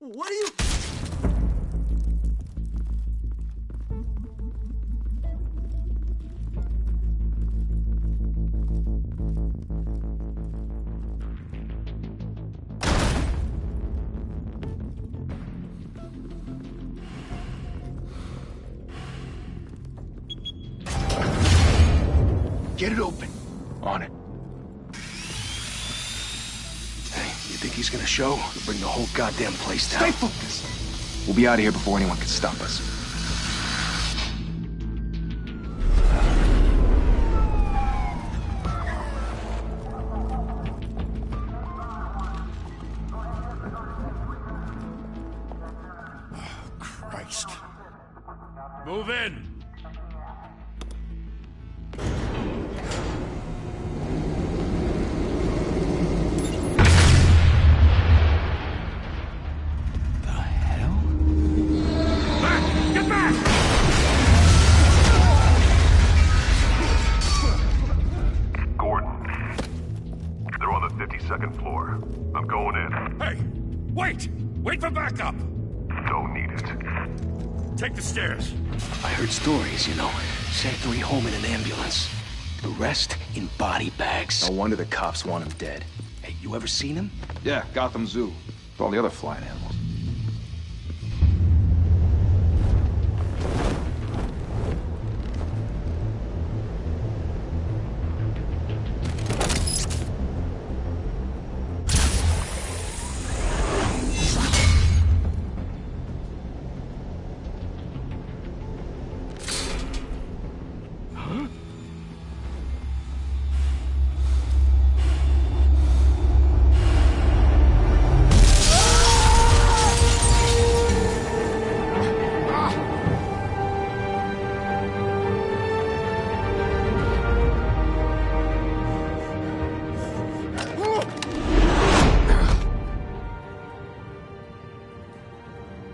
What are you... Get it open. On it. Hey, you think he's gonna show? We'll bring the whole goddamn place down. Stay focused. We'll be out of here before anyone can stop us. Oh, Christ. Move in! Second floor. I'm going in. Hey! Wait! Wait for backup! Don't need it. Take the stairs. I heard stories, you know. Sent 3 home in an ambulance. The rest in body bags. No wonder the cops want him dead. Hey, you ever seen him? Yeah, Gotham Zoo. With all the other flying animals.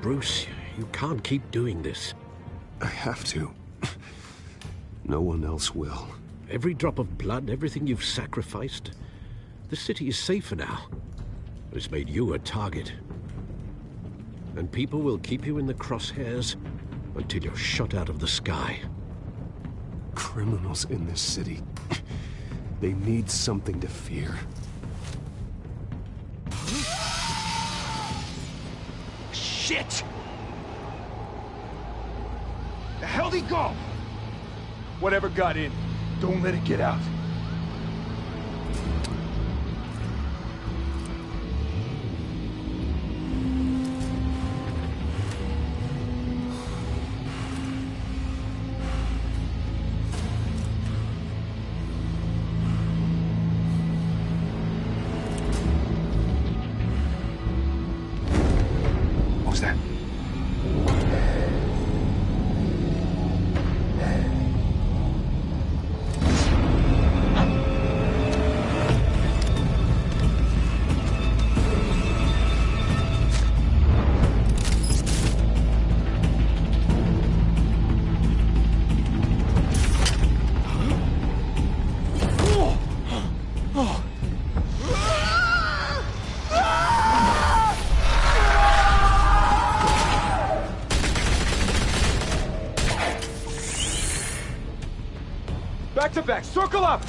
Bruce, you can't keep doing this. I have to. No one else will. Every drop of blood, everything you've sacrificed. The city is safer now. But it's made you a target. And people will keep you in the crosshairs until you're shot out of the sky. Criminals in this city. They need something to fear. Shit! The hell'd he go? Whatever got in, don't let it get out. What was that? Back to back, circle up!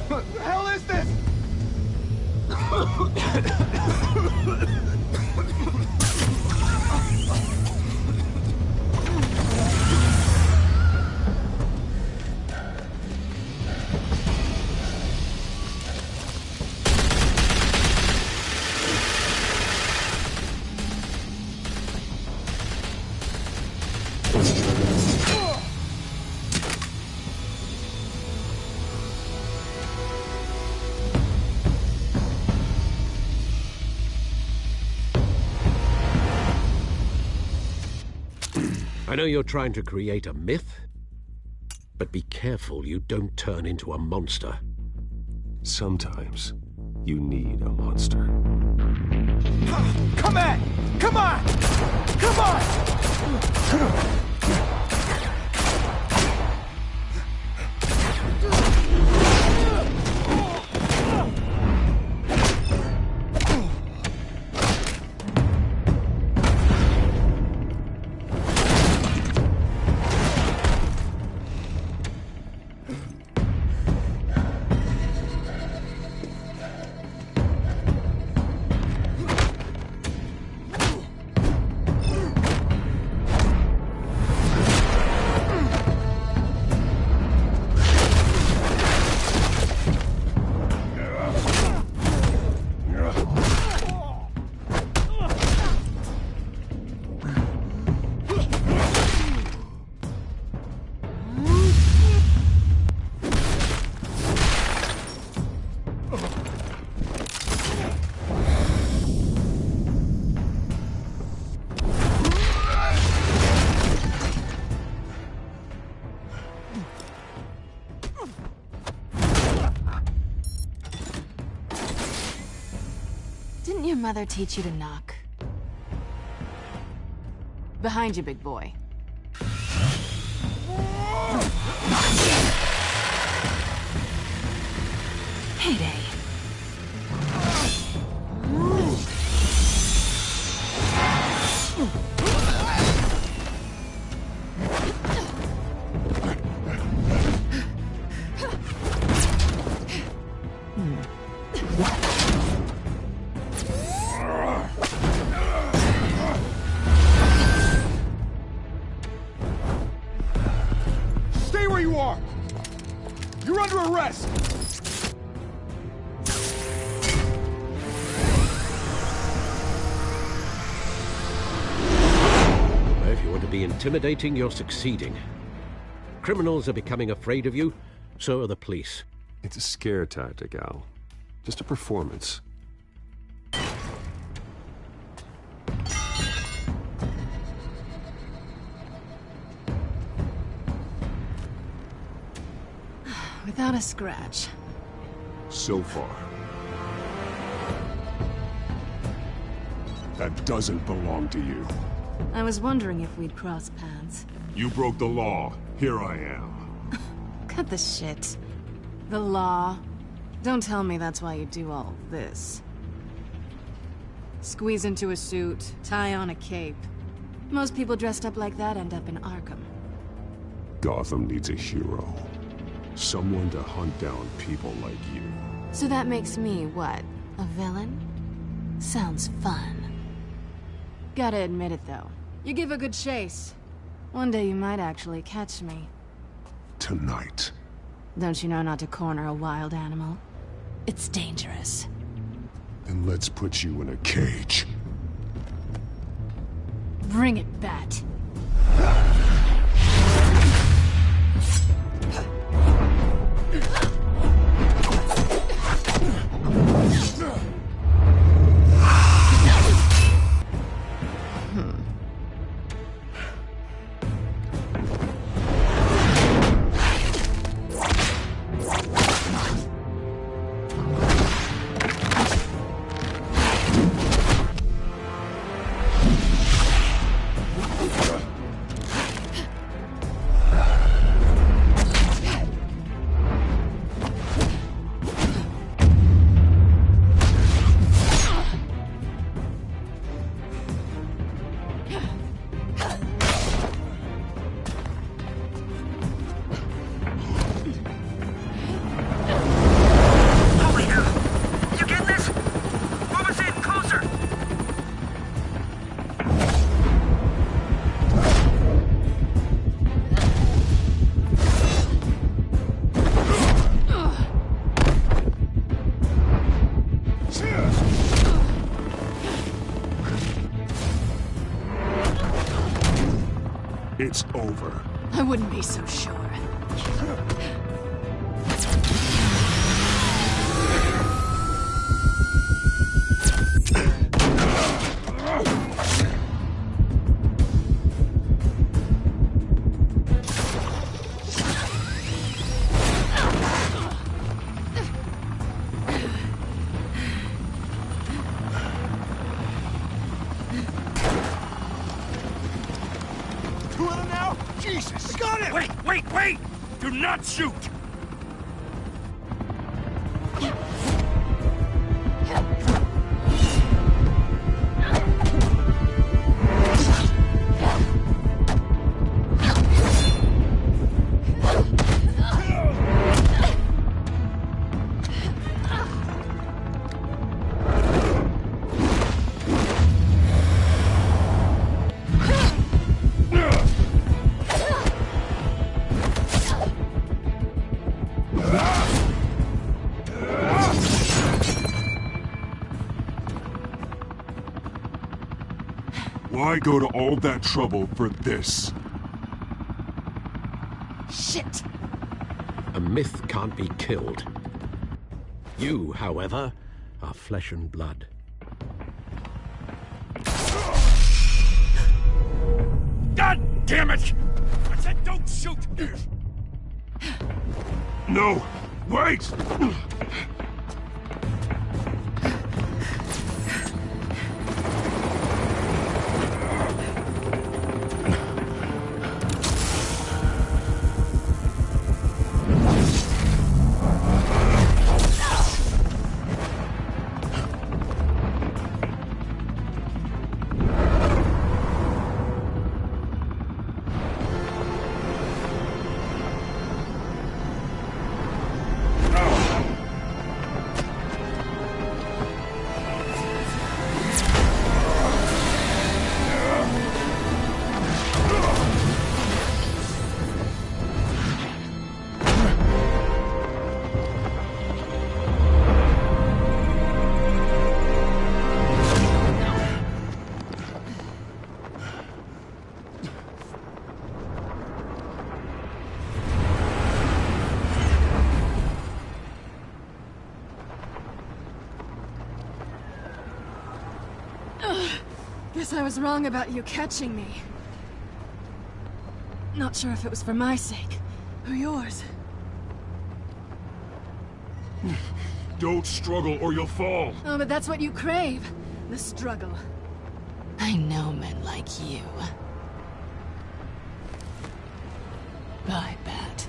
What the hell is this? I know you're trying to create a myth, but be careful you don't turn into a monster. Sometimes you need a monster. Come on! Come on! Come on! mother teach you to knock? Behind you, big boy. Heyday. Stay where you are! You're under arrest! If you want to be intimidating, you're succeeding. Criminals are becoming afraid of you, so are the police. It's a scare tactic, Al. Just a performance. Without a scratch. So far. That doesn't belong to you. I was wondering if we'd cross paths. You broke the law. Here I am. Cut the shit. The law. Don't tell me that's why you do all this. Squeeze into a suit, tie on a cape. Most people dressed up like that end up in Arkham. Gotham needs a hero. Someone to hunt down people like you. So that makes me, what, a villain? Sounds fun. Gotta admit it, though. You give a good chase. One day you might actually catch me. Tonight. Don't you know not to corner a wild animal? It's dangerous. Then let's put you in a cage. Bring it, Bat. It's over. I wouldn't be so sure. Jesus! Got it! Wait! Do not shoot! Why go to all that trouble for this? Shit! A myth can't be killed. You, however, are flesh and blood. God damn it! I said don't shoot! No! Wait! Guess I was wrong about you catching me. Not sure if it was for my sake, or yours. Don't struggle or you'll fall. Oh, but that's what you crave. The struggle. I know men like you. Bye, Bat.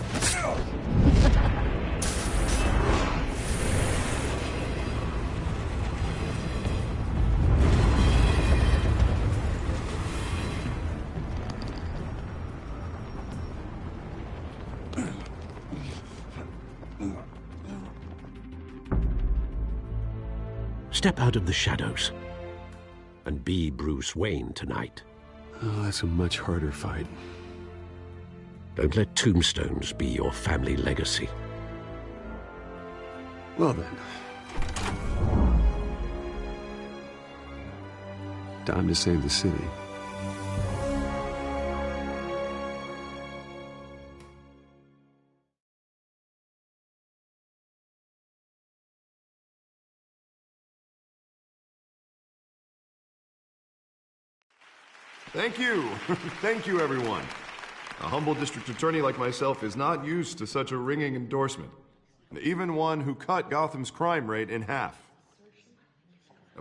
Step out of the shadows and be Bruce Wayne tonight. Oh, that's a much harder fight. Don't let tombstones be your family legacy. Well then. Time to save the city. Thank you. Thank you, everyone. A humble district attorney like myself is not used to such a ringing endorsement. Even one who cut Gotham's crime rate in half.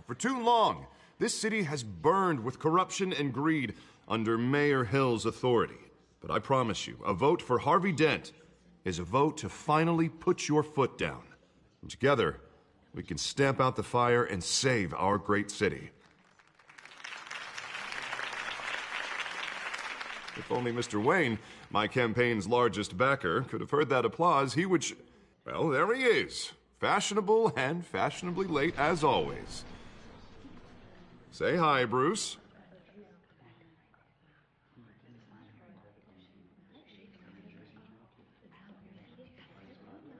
For too long, this city has burned with corruption and greed under Mayor Hill's authority. But I promise you, a vote for Harvey Dent is a vote to finally put your foot down. And together, we can stamp out the fire and save our great city. If only Mr. Wayne, my campaign's largest backer, could have heard that applause, he would well, there he is. Fashionable and fashionably late as always. Say hi, Bruce.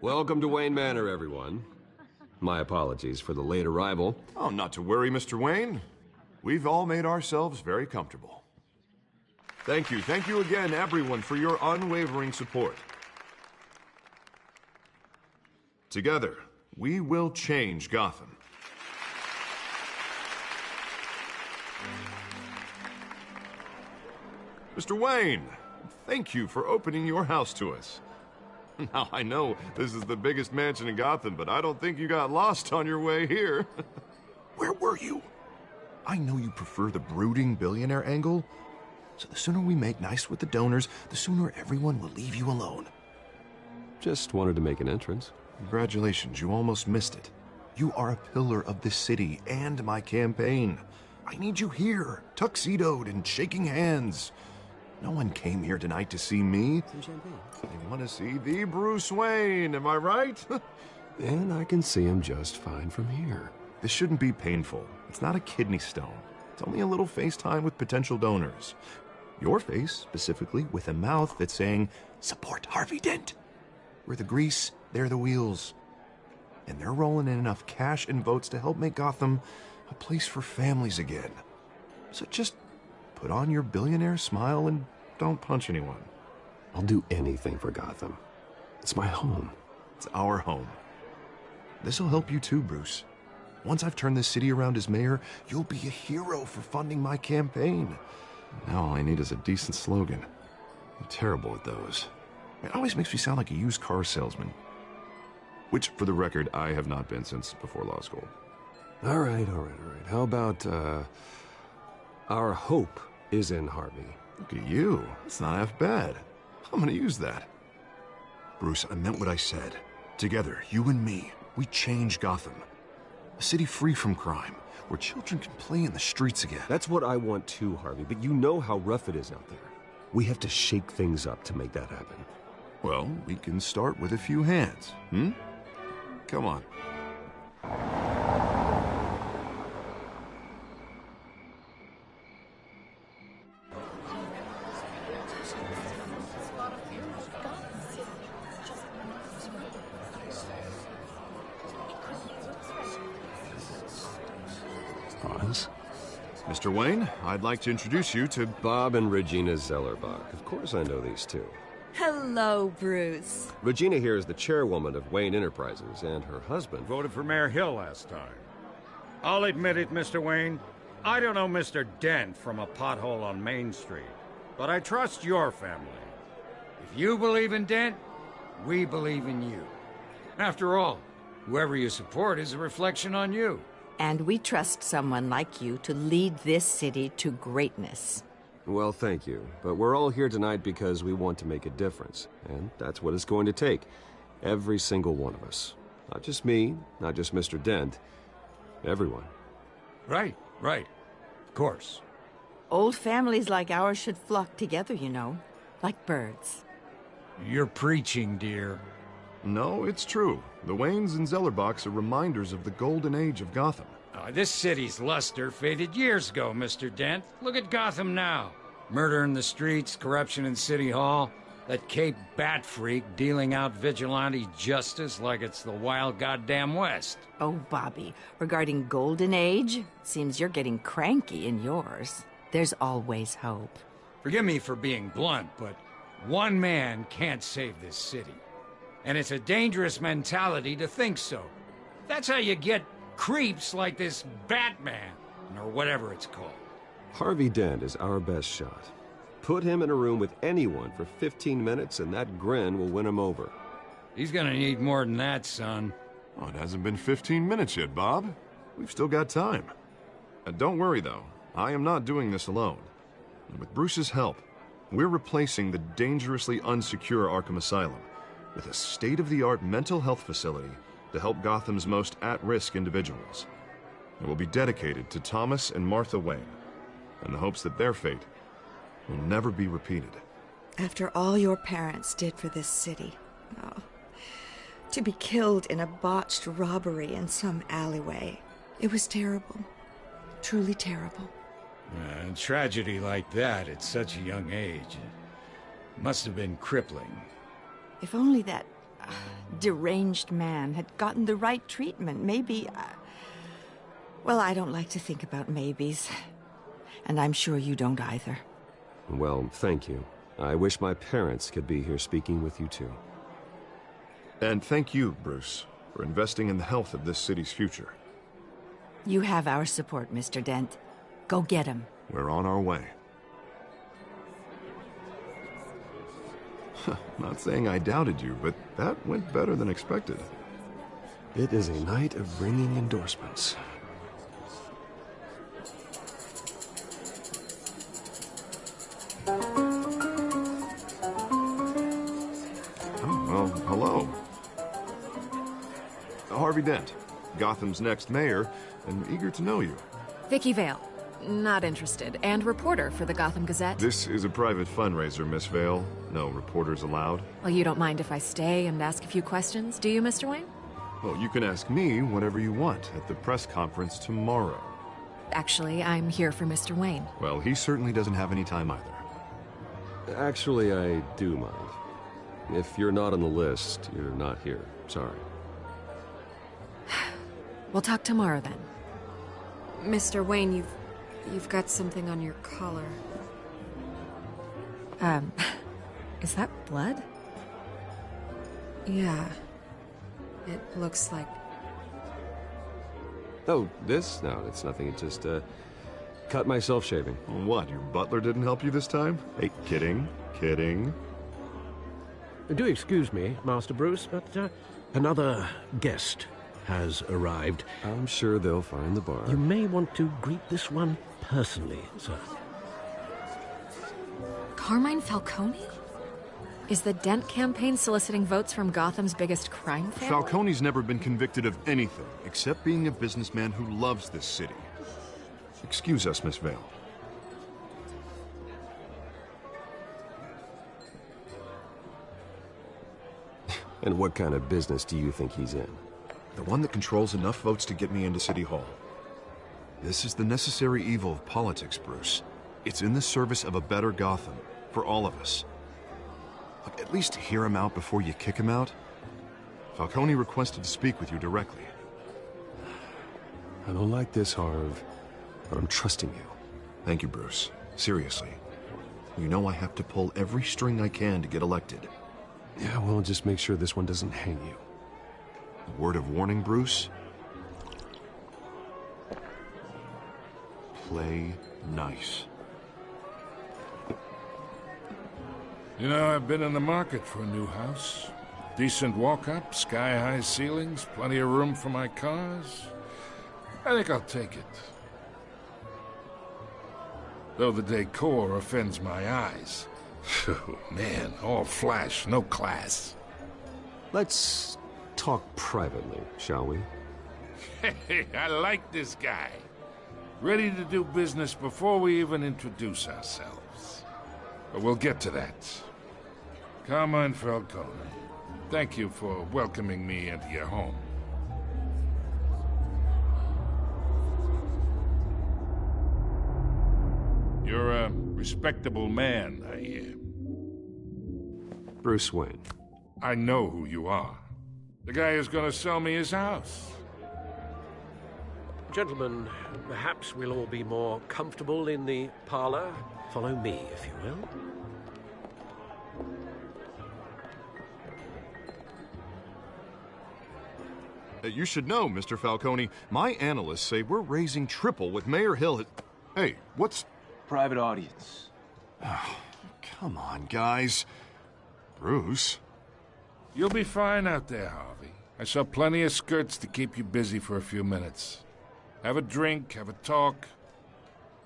Welcome to Wayne Manor, everyone. My apologies for the late arrival. Oh, not to worry, Mr. Wayne. We've all made ourselves very comfortable. Thank you again, everyone, for your unwavering support. Together, we will change Gotham. Mr. Wayne, thank you for opening your house to us. Now, I know this is the biggest mansion in Gotham, but I don't think you got lost on your way here. Where were you? I know you prefer the brooding billionaire angle, so the sooner we make nice with the donors, the sooner everyone will leave you alone. Just wanted to make an entrance. Congratulations, you almost missed it. You are a pillar of this city and my campaign. I need you here, tuxedoed and shaking hands. No one came here tonight to see me. Some champagne. They want to see the Bruce Wayne, am I right? And I can see him just fine from here. This shouldn't be painful. It's not a kidney stone. It's only a little FaceTime with potential donors. Your face, specifically, with a mouth that's saying, support Harvey Dent. We're the grease, they're the wheels. And they're rolling in enough cash and votes to help make Gotham a place for families again. So just put on your billionaire smile and don't punch anyone. I'll do anything for Gotham. It's my home. It's our home. This'll help you too, Bruce. Once I've turned this city around as mayor, you'll be a hero for funding my campaign. Now all I need is a decent slogan. I'm terrible at those. It always makes me sound like a used car salesman. Which, for the record, I have not been since before law school. All right. How about, our hope is in Harvey? Look at you. It's not half bad. I'm gonna use that. Bruce, I meant what I said. Together, you and me, we change Gotham. A city free from crime, where children can play in the streets again. That's what I want too, Harvey, but you know how rough it is out there. We have to shake things up to make that happen. Well, we can start with a few hands, Come on. Mr. Wayne, I'd like to introduce you to Bob and Regina Zellerbach. Of course I know these two. Hello, Bruce. Regina here is the chairwoman of Wayne Enterprises, and her husband Voted for Mayor Hill last time. I'll admit it, Mr. Wayne. I don't know Mr. Dent from a pothole on Main Street, but I trust your family. If you believe in Dent, we believe in you. After all, whoever you support is a reflection on you. And we trust someone like you to lead this city to greatness. Well, thank you. But we're all here tonight because we want to make a difference. And that's what it's going to take. Every single one of us. Not just me, not just Mr. Dent. Everyone. Right. Of course. Old families like ours should flock together, you know. Like birds. You're preaching, dear. No, it's true. The Waynes and Zellerbachs are reminders of the golden age of Gotham. This city's luster faded years ago, Mr. Dent. Look at Gotham now. Murder in the streets, corruption in City Hall, that Cape Bat freak dealing out vigilante justice like it's the wild goddamn West. Oh, Bobby, regarding Golden Age, seems you're getting cranky in yours. There's always hope. Forgive me for being blunt, but one man can't save this city. And it's a dangerous mentality to think so. That's how you get creeps like this Batman, or whatever it's called. Harvey Dent is our best shot. Put him in a room with anyone for 15 minutes and that grin will win him over. He's gonna need more than that, son. Oh, it hasn't been 15 minutes yet, Bob. We've still got time. Don't worry, though. I am not doing this alone. And with Bruce's help, we're replacing the dangerously unsecure Arkham Asylum with a state-of-the-art mental health facility to help Gotham's most at-risk individuals. It will be dedicated to Thomas and Martha Wayne, in the hopes that their fate will never be repeated. After all your parents did for this city, to be killed in a botched robbery in some alleyway, it was terrible. Truly terrible. A tragedy like that at such a young age must have been crippling. If only that deranged man had gotten the right treatment, maybe... Well, I don't like to think about maybes. And I'm sure you don't either. Well, thank you. I wish my parents could be here speaking with you too. And thank you, Bruce, for investing in the health of this city's future. You have our support, Mr. Dent. Go get him. We're on our way. Not saying I doubted you, but that went better than expected. It is a night of ringing endorsements. Well, hello. Harvey Dent, Gotham's next mayor, and eager to know you. Vicky Vale. Not interested. And reporter for the Gotham Gazette. This is a private fundraiser, Miss Vale. No reporters allowed. Well, you don't mind if I stay and ask a few questions, do you, Mr. Wayne? Well, you can ask me whatever you want at the press conference tomorrow. Actually, I'm here for Mr. Wayne. Well, he certainly doesn't have any time either. Actually, I do mind. If you're not on the list, you're not here. Sorry. We'll talk tomorrow, then. Mr. Wayne, you've got something on your collar. Is that blood? Yeah. It looks like... Oh, this? No, it's nothing. It just, cut myself shaving. What, your butler didn't help you this time? Hey, kidding. Do excuse me, Master Bruce, but another guest has arrived. I'm sure they'll find the bar. You may want to greet this one personally, sir. Carmine Falcone? Is the Dent campaign soliciting votes from Gotham's biggest crime family? Falcone's never been convicted of anything, except being a businessman who loves this city. Excuse us, Miss Vale. And what kind of business do you think he's in? The one that controls enough votes to get me into City Hall. This is the necessary evil of politics, Bruce. It's in the service of a better Gotham, for all of us. Look, at least hear him out before you kick him out. Falcone requested to speak with you directly. I don't like this, Harv, but I'm trusting you. Thank you, Bruce. Seriously. You know I have to pull every string I can to get elected. Yeah, well, just make sure this one doesn't hang you. A word of warning, Bruce? play nice. You know, I've been in the market for a new house. Decent walk-up, sky-high ceilings, plenty of room for my cars. I think I'll take it. Though the decor offends my eyes. Oh, man, all flash, no class. Let's talk privately, shall we? Hey, I like this guy. Ready to do business before we even introduce ourselves. But we'll get to that. Carmine Falcone, thank you for welcoming me into your home. You're a respectable man, I hear. Bruce Wayne. I know who you are. The guy who's gonna sell me his house. Gentlemen, perhaps we'll all be more comfortable in the parlor. Follow me, if you will. You should know, Mr. Falcone, my analysts say we're raising triple with Mayor Hill. Hey, what's... Private audience. Come on, guys. Bruce? You'll be fine out there, Harvey. I saw plenty of skirts to keep you busy for a few minutes. Have a drink, have a talk.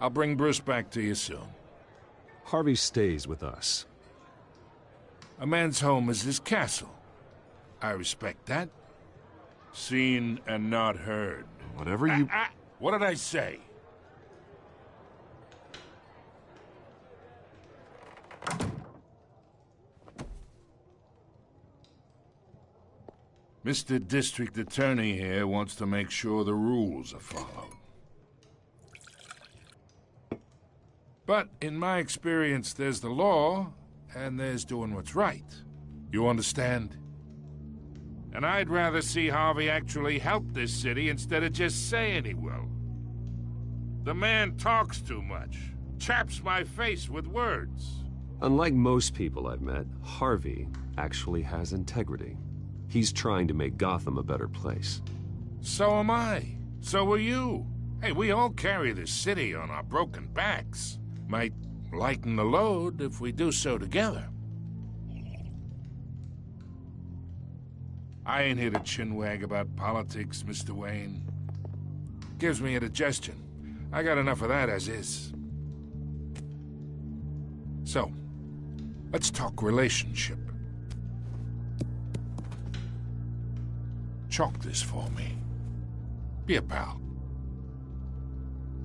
I'll bring Bruce back to you soon. Harvey stays with us. A man's home is his castle. I respect that. Seen and not heard. Whatever you... What did I say? Mr. District Attorney here wants to make sure the rules are followed. But in my experience, there's the law, and there's doing what's right. You understand? And I'd rather see Harvey actually help this city instead of just saying he will. The man talks too much, chaps my face with words. Unlike most people I've met, Harvey actually has integrity. He's trying to make Gotham a better place. So am I. So are you. Hey, we all carry this city on our broken backs. Might lighten the load if we do so together. I ain't here to chinwag about politics, Mr. Wayne. Gives me indigestion. I got enough of that as is. So, let's talk relationship. Chalk this for me. Be a pal.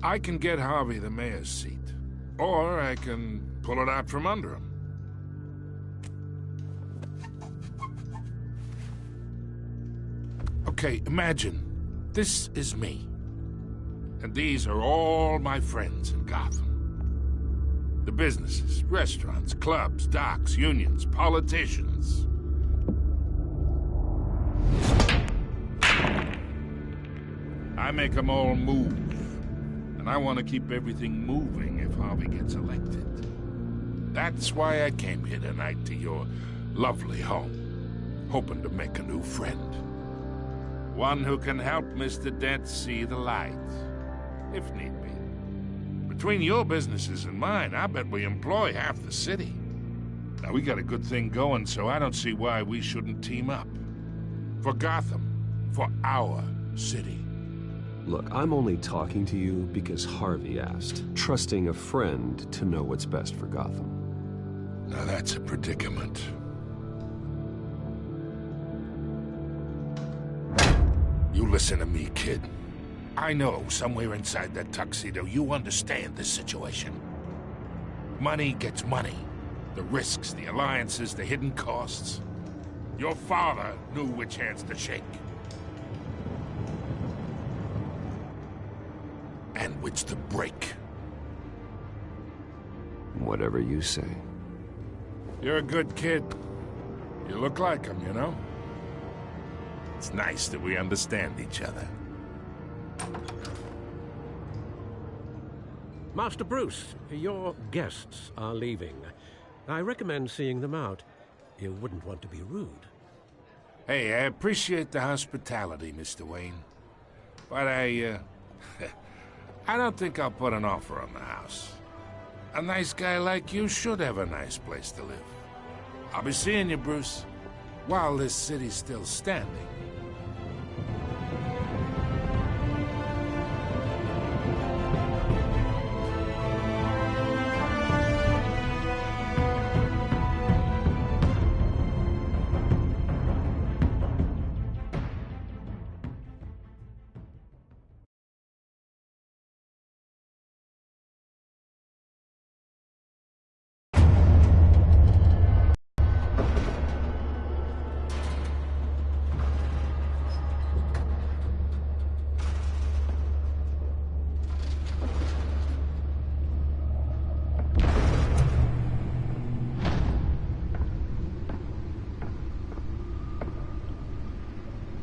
I can get Harvey the mayor's seat, or I can pull it out from under him. Okay, imagine, this is me. And these are all my friends in Gotham. The businesses, restaurants, clubs, docks, unions, politicians. I make them all move. And I want to keep everything moving if Harvey gets elected. That's why I came here tonight to your lovely home, hoping to make a new friend. One who can help Mr. Dent see the light, if need be. Between your businesses and mine, I bet we employ half the city. Now, we got a good thing going, so I don't see why we shouldn't team up. For Gotham, for our city. Look, I'm only talking to you because Harvey asked, trusting a friend to know what's best for Gotham. Now that's a predicament. You listen to me, kid. I know somewhere inside that tuxedo you understand this situation. Money gets money. The risks, the alliances, the hidden costs. Your father knew which hands to shake. And which to break. Whatever you say. You're a good kid. You look like him, you know? It's nice that we understand each other. Master Bruce, your guests are leaving. I recommend seeing them out. You wouldn't want to be rude. Hey, I appreciate the hospitality, Mr. Wayne. But I don't think I'll put an offer on the house. A nice guy like you should have a nice place to live. I'll be seeing you, Bruce, while this city's still standing.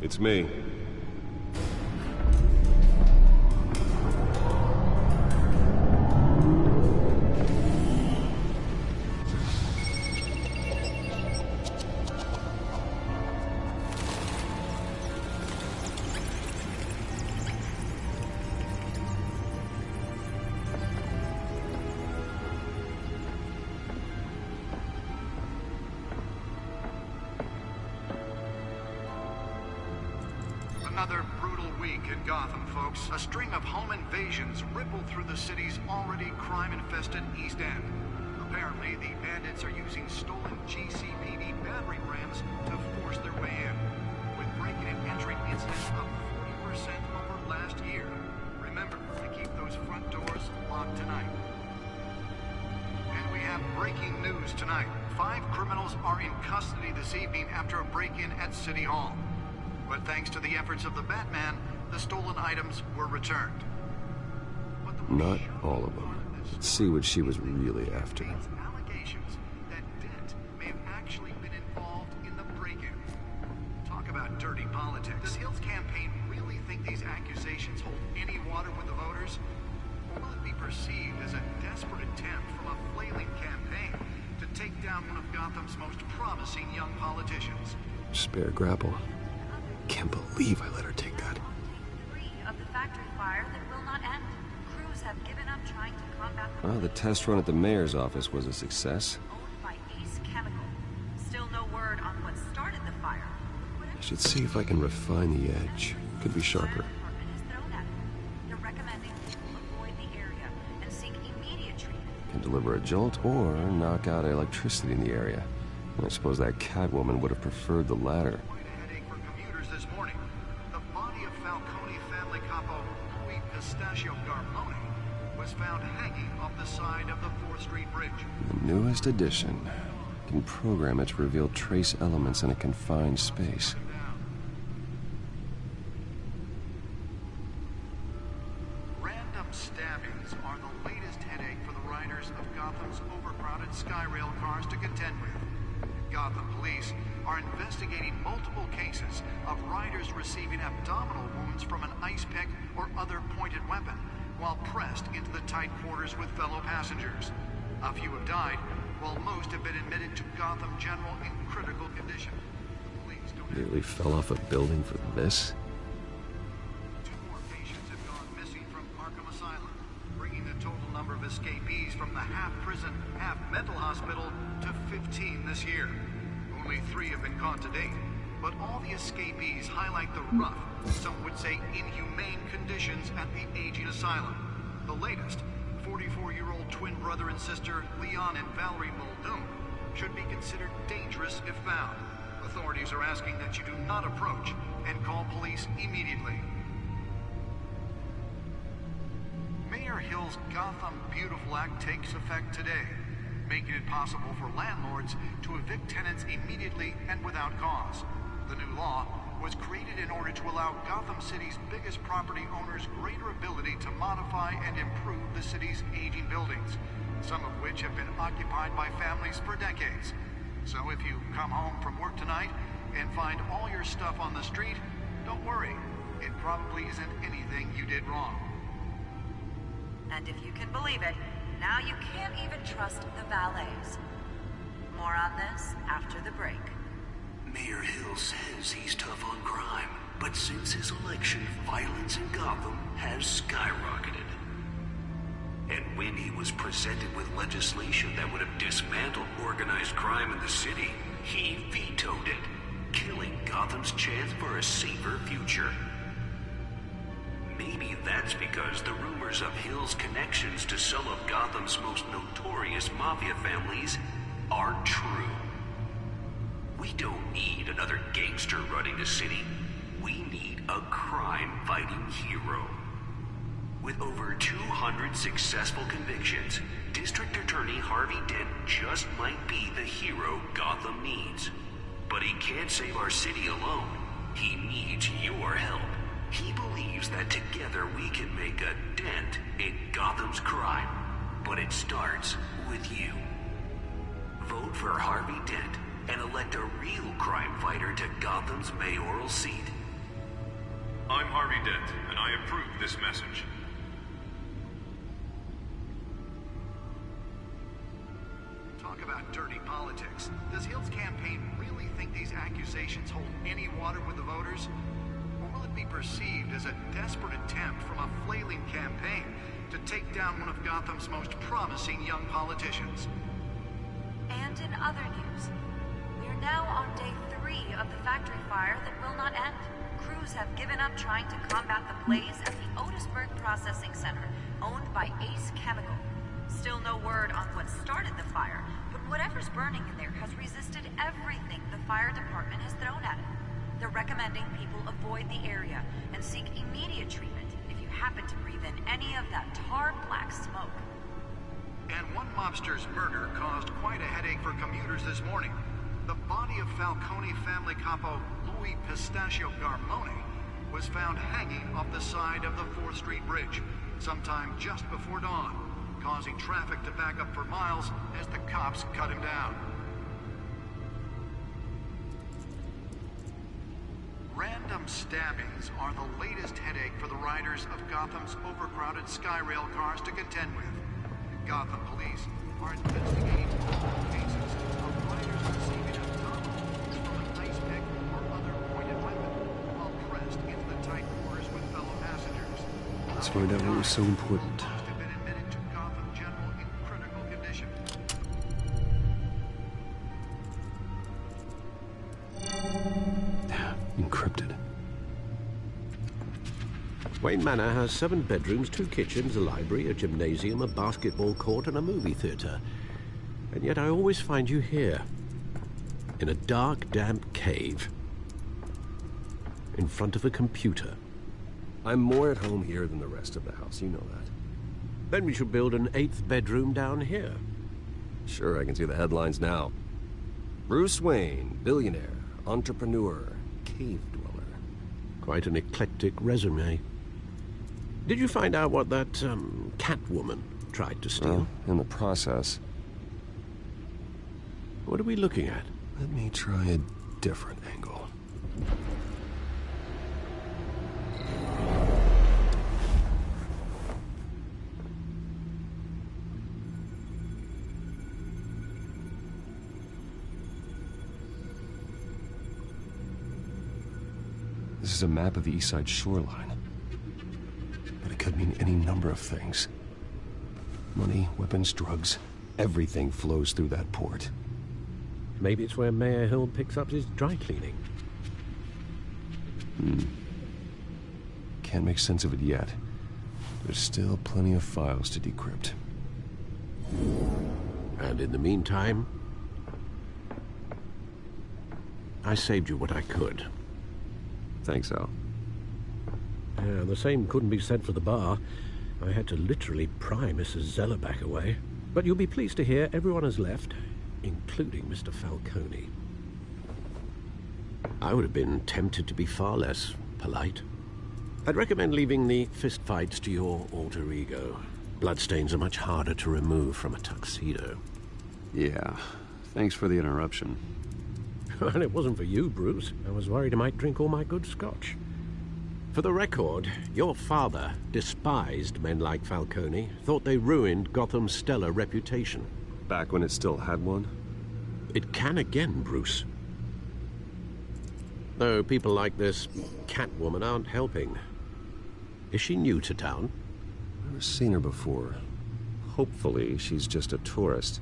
It's me. Another brutal week in Gotham, folks. A string of home invasions rippled through the city's already crime-infested East End. Apparently, the bandits are using stolen GCPD battering rams to force their way in, with break-in and entry incidents up 40% over last year. Remember to keep those front doors locked tonight. And we have breaking news tonight. 5 criminals are in custody this evening after a break-in at City Hall. But thanks to the efforts of the Batman, the stolen items were returned. Not all of them. Let's see what she was really after. Allegations that Dent may have actually been involved in the break-in. Talk about dirty politics. Does Hill's campaign really think these accusations hold any water with the voters? Or will it be perceived as a desperate attempt from a flailing campaign to take down one of Gotham's most promising young politicians? Spare grapple. Can't believe I let her take that. Of the factory fire that will not end. Crews have given up trying to combat the Well, the test run at the mayor's office was a success. owned by Ace Chemical. Still no word on what started the fire. I should see if I can refine the edge. Could be sharper. They're recommending people avoid the area and seek immediate treatment. Can deliver a jolt or knock out electricity in the area. I suppose that Catwoman would have preferred the latter. This morning, the body of Falcone family capo Louis Pistachio Garmone was found hanging off the side of the 4th Street Bridge. The newest addition. Can program it to reveal trace elements in a confined space. Random stabbings are the latest headache for the riders of Gotham's overcrowded Skyrail cars to contend with. Gotham police are investigating multiple cases of riders receiving abdominal wounds from an ice pick or other pointed weapon while pressed into the tight quarters with fellow passengers. A few have died, while most have been admitted to Gotham General in critical condition. Nearly fell off a building for this? 2 more patients have gone missing from Arkham Asylum, bringing the total number of escapees from the half-prison, half-mental hospital to 15 this year. Only 3 have been caught to date, but all the escapees highlight the rough, some would say inhumane conditions at the aging asylum. The latest, 44-year-old twin brother and sister Leon and Valerie Muldoon, should be considered dangerous if found. Authorities are asking that you do not approach and call police immediately. Mayor Hill's Gotham Beautiful Act takes effect today, making it possible for landlords to evict tenants immediately and without cause. The new law was created in order to allow Gotham City's biggest property owners greater ability to modify and improve the city's aging buildings, some of which have been occupied by families for decades. So if you come home from work tonight and find all your stuff on the street, don't worry. It probably isn't anything you did wrong. And if you can believe it, now you can't even trust the valets. More on this after the break. Mayor Hill says he's tough on crime, but since his election, violence in Gotham has skyrocketed. And when he was presented with legislation that would have dismantled organized crime in the city, he vetoed it, killing Gotham's chance for a safer future. Maybe that's because the rumors of Hill's connections to some of Gotham's most notorious mafia families aren't true. We don't need another gangster running the city. We need a crime-fighting hero. With over 200 successful convictions, District Attorney Harvey Dent just might be the hero Gotham needs. But he can't save our city alone. He needs your help. He believes that together we can make a dent in Gotham's crime. But it starts with you. Vote for Harvey Dent and elect a real crime fighter to Gotham's mayoral seat. I'm Harvey Dent, and I approve this message. Talk about dirty politics. Does Hill's campaign really think these accusations hold any water with the voters? Or will it be perceived as a desperate attempt from a flailing campaign to take down one of Gotham's most promising young politicians? And in other news, we are now on day 3 of the factory fire that will not end. Crews have given up trying to combat the blaze at the Otisburg Processing Center, owned by Ace Chemical. Still no word on what started the fire, but whatever's burning in there has resisted everything the fire department has thrown at it. They're recommending people avoid the area and seek immediate treatment if you happen to breathe in any of that tar black smoke. And one mobster's murder caused quite a headache for commuters this morning. The body of Falcone family capo Louis Pistachio Garmone was found hanging off the side of the 4th Street Bridge sometime just before dawn, causing traffic to back up for miles as the cops cut him down. Random stabbings are the latest headache for the riders of Gotham's overcrowded Skyrail cars to contend with. Gotham police are investigating multiple cases of riders receiving abdominal from an ice pick or other pointed weapon while pressed into the tight quarters with fellow passengers. Let's find out what was so important. Have been admitted to Gotham General in critical condition. Encrypted. Wayne Manor has 7 bedrooms, 2 kitchens, a library, a gymnasium, a basketball court, and a movie theater. And yet I always find you here, in a dark, damp cave, in front of a computer. I'm more at home here than the rest of the house, you know that. Then we should build an 8th bedroom down here. Sure, I can see the headlines now. Bruce Wayne, billionaire, entrepreneur, cave dweller. Quite an eclectic resume. Did you find out what that, Catwoman tried to steal? Well, in the process. What are we looking at? Let me try a different angle. This is a map of the East Side shoreline. But it could mean any number of things. Money, weapons, drugs, everything flows through that port. Maybe it's where Mayor Hill picks up his dry cleaning. Can't make sense of it yet. There's still plenty of files to decrypt. And in the meantime, I saved you what I could. Thanks, Al. Yeah, the same couldn't be said for the bar. I had to literally pry Mrs. Zellerbach away. But you'll be pleased to hear everyone has left, including Mr. Falcone. I would have been tempted to be far less polite. I'd recommend leaving the fistfights to your alter ego. Bloodstains are much harder to remove from a tuxedo. Yeah, thanks for the interruption. And it wasn't for you, Bruce. I was worried I might drink all my good scotch. For the record, your father despised men like Falcone, thought they ruined Gotham's stellar reputation. Back when it still had one? It can again, Bruce. Though people like this Catwoman aren't helping. Is she new to town? Never seen her before. hopefully she's just a tourist.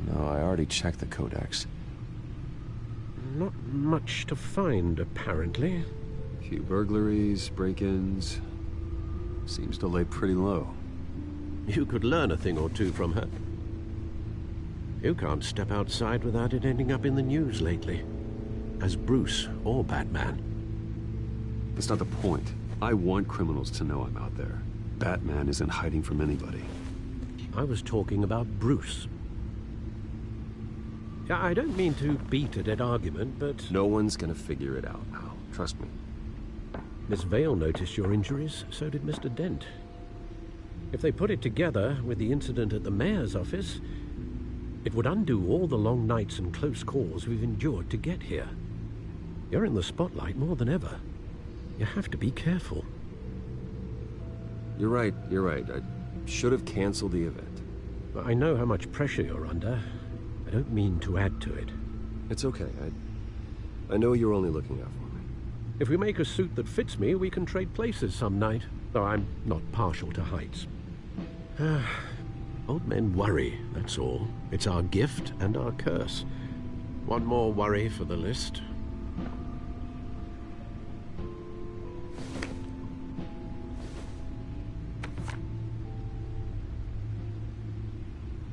No, I already checked the codex. Not much to find, apparently. A few burglaries, break-ins. Seems to lay pretty low. You could learn a thing or two from her. You can't step outside without it ending up in the news lately. As Bruce or Batman. That's not the point. I want criminals to know I'm out there. Batman isn't hiding from anybody. I was talking about Bruce. I don't mean to beat a dead argument, but... No one's gonna figure it out now. Trust me. Miss Vale noticed your injuries, so did Mr. Dent. If they put it together with the incident at the mayor's office, it would undo all the long nights and close calls we've endured to get here. You're in the spotlight more than ever. You have to be careful. You're right. I should have canceled the event. I know how much pressure you're under. I don't mean to add to it. It's okay. I know you're only looking out for me. If we make a suit that fits me, we can trade places some night. Though I'm not partial to heights. Old men worry, that's all. It's our gift and our curse. One more worry for the list.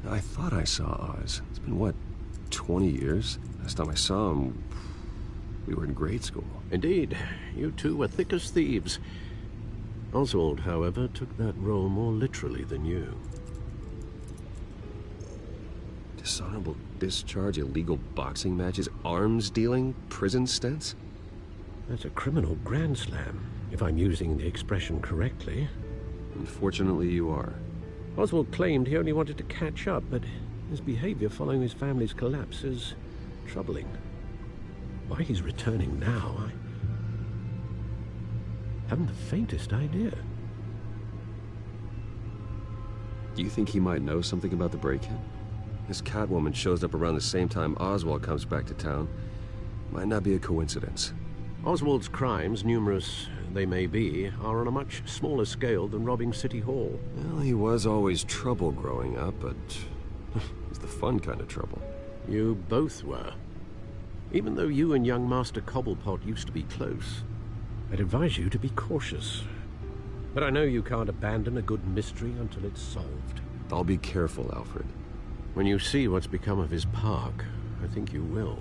I thought I saw Oz. It's been, what, 20 years? Last time I saw him, we were in grade school. Indeed. You two were thick as thieves. Oswald, however, took that role more literally than you. Dishonorable discharge, illegal boxing matches, arms dealing, prison stints? That's a criminal grand slam, if I'm using the expression correctly. Unfortunately, you are. Oswald claimed he only wanted to catch up, but his behavior following his family's collapse is troubling. Why he's returning now, I haven't the faintest idea. Do you think he might know something about the break-in? This Catwoman shows up around the same time Oswald comes back to town. Might not be a coincidence. Oswald's crimes, numerous they may be, are on a much smaller scale than robbing City Hall. Well, he was always trouble growing up, but it's the fun kind of trouble. You both were. Even though you and young Master Cobblepot used to be close, I'd advise you to be cautious. But I know you can't abandon a good mystery until it's solved. I'll be careful, Alfred. When you see what's become of his park, I think you will.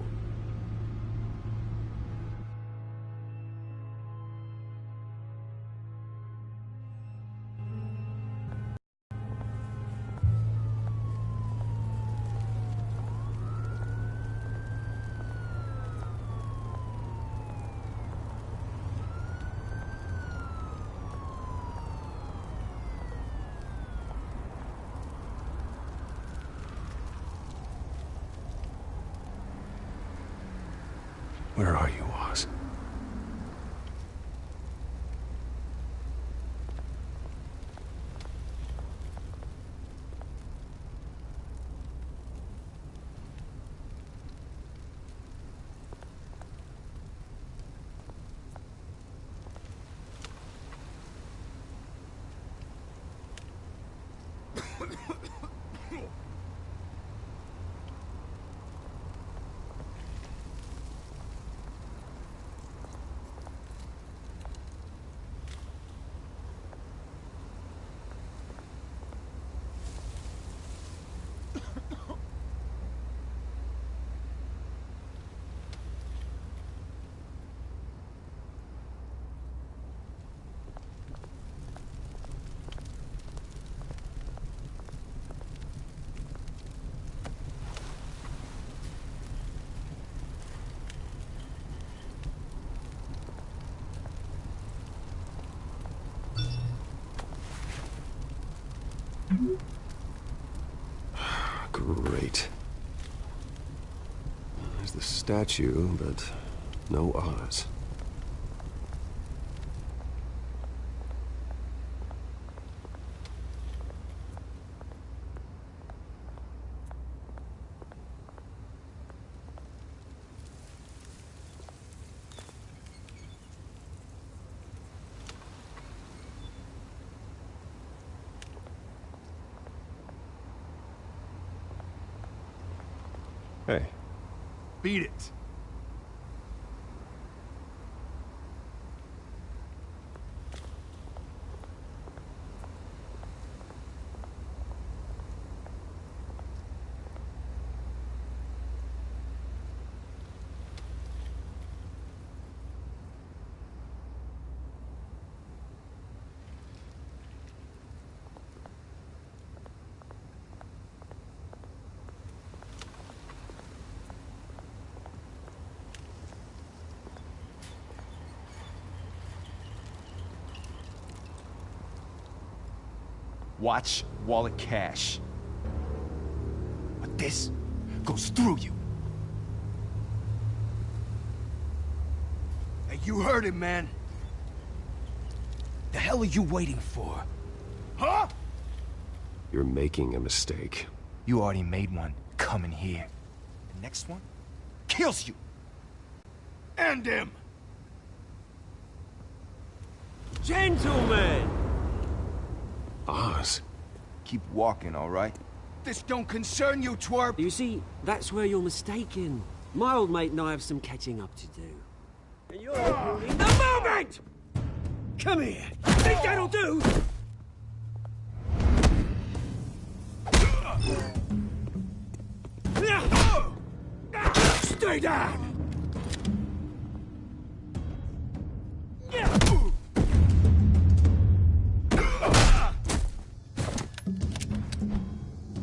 Where are you, Oz? Great. There's the statue, but no Oz. Hey. Beat it. Watch wallet cash. But this goes through you. Hey, you heard him, man. The hell are you waiting for? Huh? You're making a mistake. You already made one coming here. The next one kills you. End him! Gentlemen! Oz. Keep walking, all right? This don't concern you, twerp! You see, that's where you're mistaken. My old mate and I have some catching up to do. And you're ruining the moment! Come here! Think that'll do? Stay down!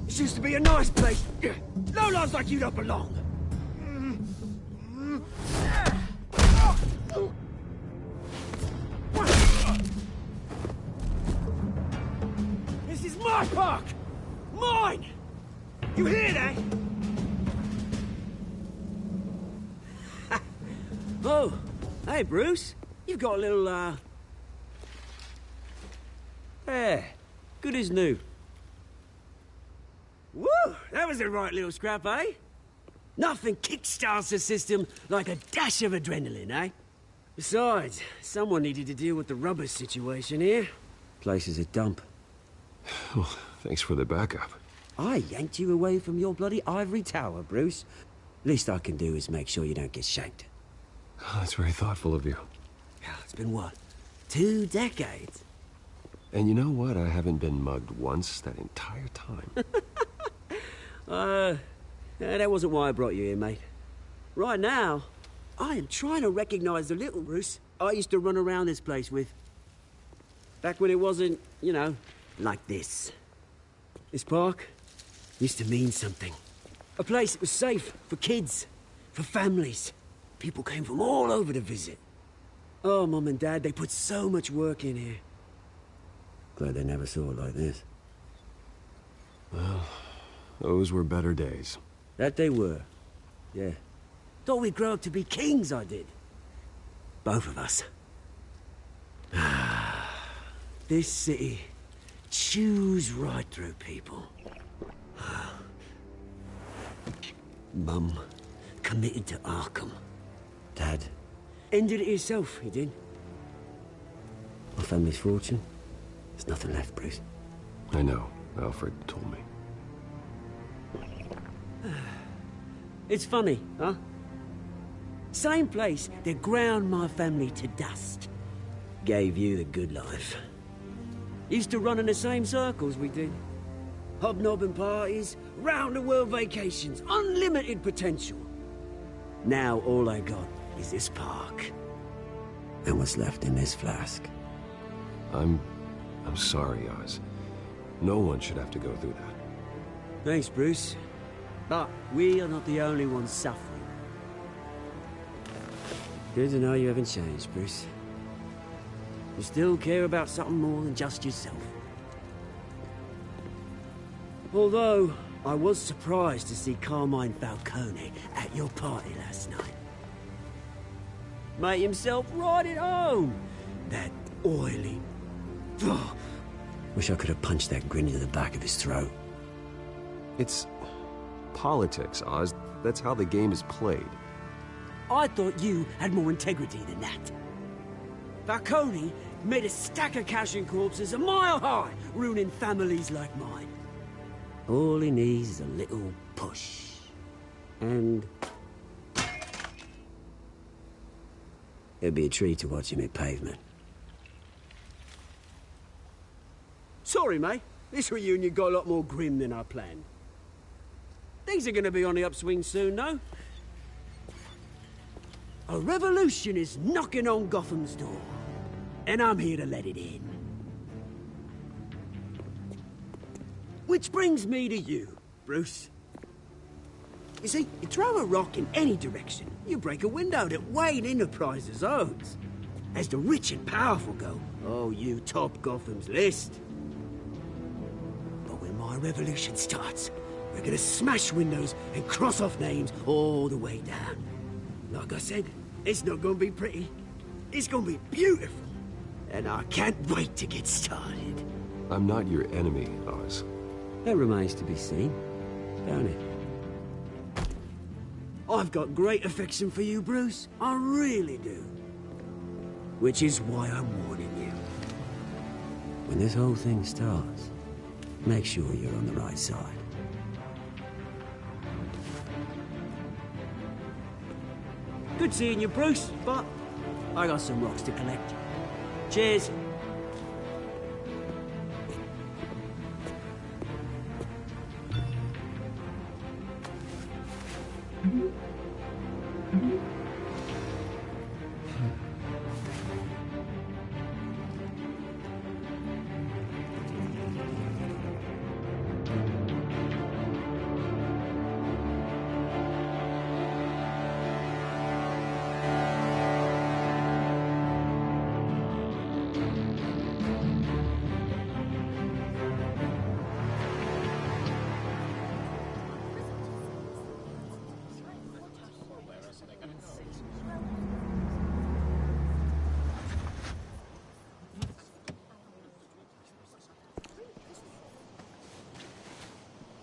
This used to be a nice place. Lowlifes like you don't belong. This is my park! Mine! You hear that? Oh, hey, Bruce. You've got a little, Yeah, good as new. Woo! That was a right little scrap, eh? Nothing kickstarts the system like a dash of adrenaline, eh? Besides, someone needed to deal with the rubber situation here. Place is a dump. Well, thanks for the backup. I yanked you away from your bloody ivory tower, Bruce. Least I can do is make sure you don't get shanked. Oh, that's very thoughtful of you. It's been what? 2 decades? And you know what? I haven't been mugged once that entire time. That wasn't why I brought you here, mate. Right now, I am trying to recognize the little Bruce I used to run around this place with. Back when it wasn't, you know, like this. This park used to mean something. A place that was safe for kids, for families. People came from all over to visit. Oh, Mum and Dad, they put so much work in here. Glad they never saw it like this. Well, those were better days. That they were. Yeah. Thought we'd grow up to be kings, I did. Both of us. This city chews right through people. Mum committed to Arkham. Dad ended it himself, he did. My family's fortune. There's nothing left, Bruce. I know. Alfred told me. It's funny, huh? Same place that ground my family to dust. Gave you the good life. Used to run in the same circles we did. Hobnobbing parties, round-the-world vacations, unlimited potential. Now all I got is this park. And what's left in this flask. I'm sorry, Oz. No one should have to go through that. Thanks, Bruce. But we are not the only ones suffering. Good to know you haven't changed, Bruce. You still care about something more than just yourself. Although, I was surprised to see Carmine Falcone at your party last night. Made himself right at home. That oily... Ugh. Wish I could have punched that grin into the back of his throat. It's politics, Oz. That's how the game is played. I thought you had more integrity than that. Falcone made a stack of cash and corpses a mile high, ruining families like mine. All he needs is a little push. And it'd be a treat to watch him hit pavement. Sorry, mate. This reunion got a lot more grim than I planned. Things are gonna be on the upswing soon, though. A revolution is knocking on Gotham's door, and I'm here to let it in. Which brings me to you, Bruce. You see, you throw a rock in any direction, you break a window that Wayne Enterprises owns. As the rich and powerful go, oh, you top Gotham's list. But when my revolution starts, we're gonna smash windows and cross off names all the way down. Like I said, it's not gonna be pretty. It's gonna be beautiful. And I can't wait to get started. I'm not your enemy, Oz. That remains to be seen, don't it? I've got great affection for you, Bruce. I really do. Which is why I'm warning you. When this whole thing starts, make sure you're on the right side. Good seeing you, Bruce, but I got some rocks to collect. Cheers.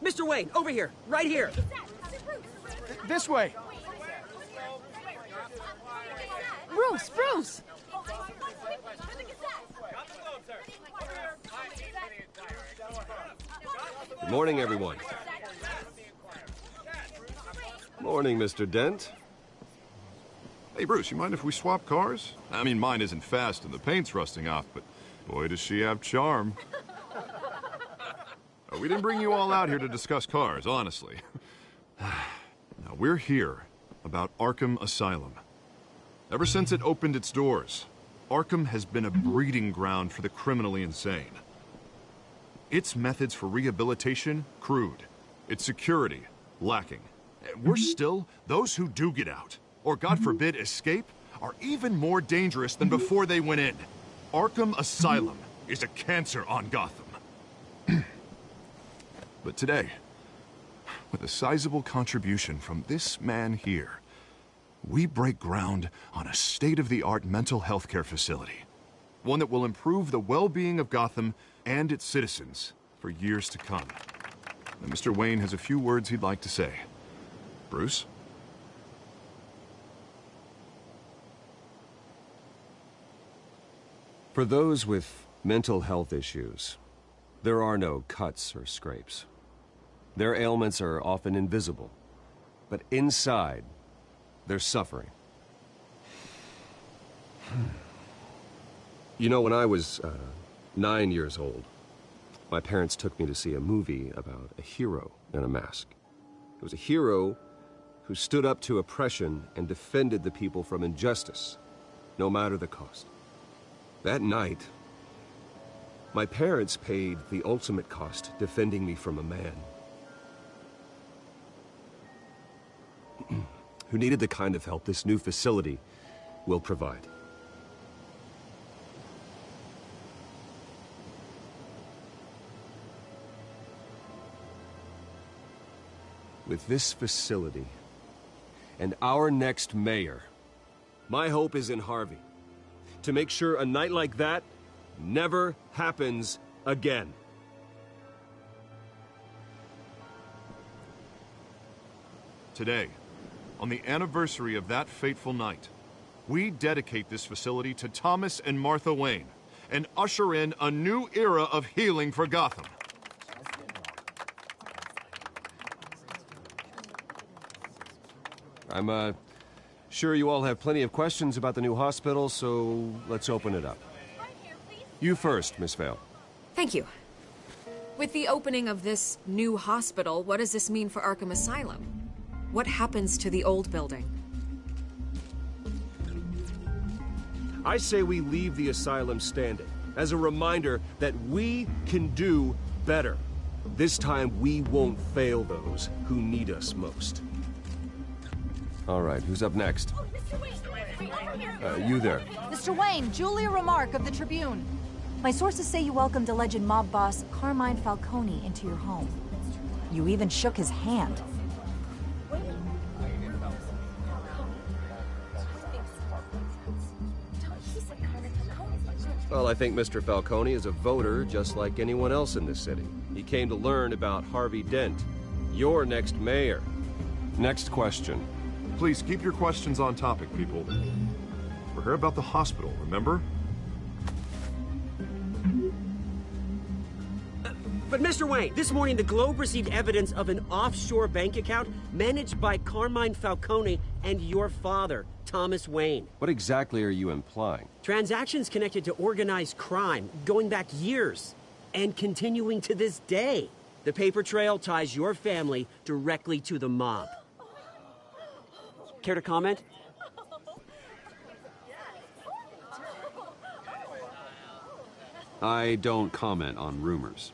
Mr. Wayne, over here, right here. This way. Bruce, Bruce! Good morning, everyone. Morning, Mr. Dent. Hey, Bruce, you mind if we swap cars? I mean, mine isn't fast and the paint's rusting off, but boy, does she have charm. We didn't bring you all out here to discuss cars, honestly. Now, we're here about Arkham Asylum. Ever since it opened its doors, Arkham has been a breeding ground for the criminally insane. Its methods for rehabilitation, crude. Its security, lacking. Worse still, those who do get out, or God forbid escape, are even more dangerous than before they went in. Arkham Asylum is a cancer on Gotham. But today, with a sizable contribution from this man here, we break ground on a state-of-the-art mental health care facility. One that will improve the well-being of Gotham and its citizens for years to come. Now, Mr. Wayne has a few words he'd like to say. Bruce? For those with mental health issues, there are no cuts or scrapes. Their ailments are often invisible, but inside, they're suffering. You know, when I was 9 years old, my parents took me to see a movie about a hero in a mask. It was a hero who stood up to oppression and defended the people from injustice, no matter the cost. That night, my parents paid the ultimate cost defending me from a man who needed the kind of help this new facility will provide. With this facility and our next mayor, my hope is in Harvey, to make sure a night like that never happens again. Today, on the anniversary of that fateful night, we dedicate this facility to Thomas and Martha Wayne and usher in a new era of healing for Gotham. I'm, sure you all have plenty of questions about the new hospital, so let's open it up. You first, Miss Vale. Thank you. With the opening of this new hospital, what does this mean for Arkham Asylum? What happens to the old building? I say we leave the asylum standing, as a reminder that we can do better. This time, we won't fail those who need us most. All right, who's up next? You there. Mr. Wayne, Julia Remark of the Tribune. My sources say you welcomed alleged mob boss Carmine Falcone into your home. You even shook his hand. Well, I think Mr. Falcone is a voter just like anyone else in this city. He came to learn about Harvey Dent, your next mayor. Next question. Please keep your questions on topic, people. We're here about the hospital, remember? But Mr. Wayne, this morning the Globe received evidence of an offshore bank account managed by Carmine Falcone and your father, Thomas Wayne. What exactly are you implying? Transactions connected to organized crime, going back years, and continuing to this day. The paper trail ties your family directly to the mob. Care to comment? I don't comment on rumors.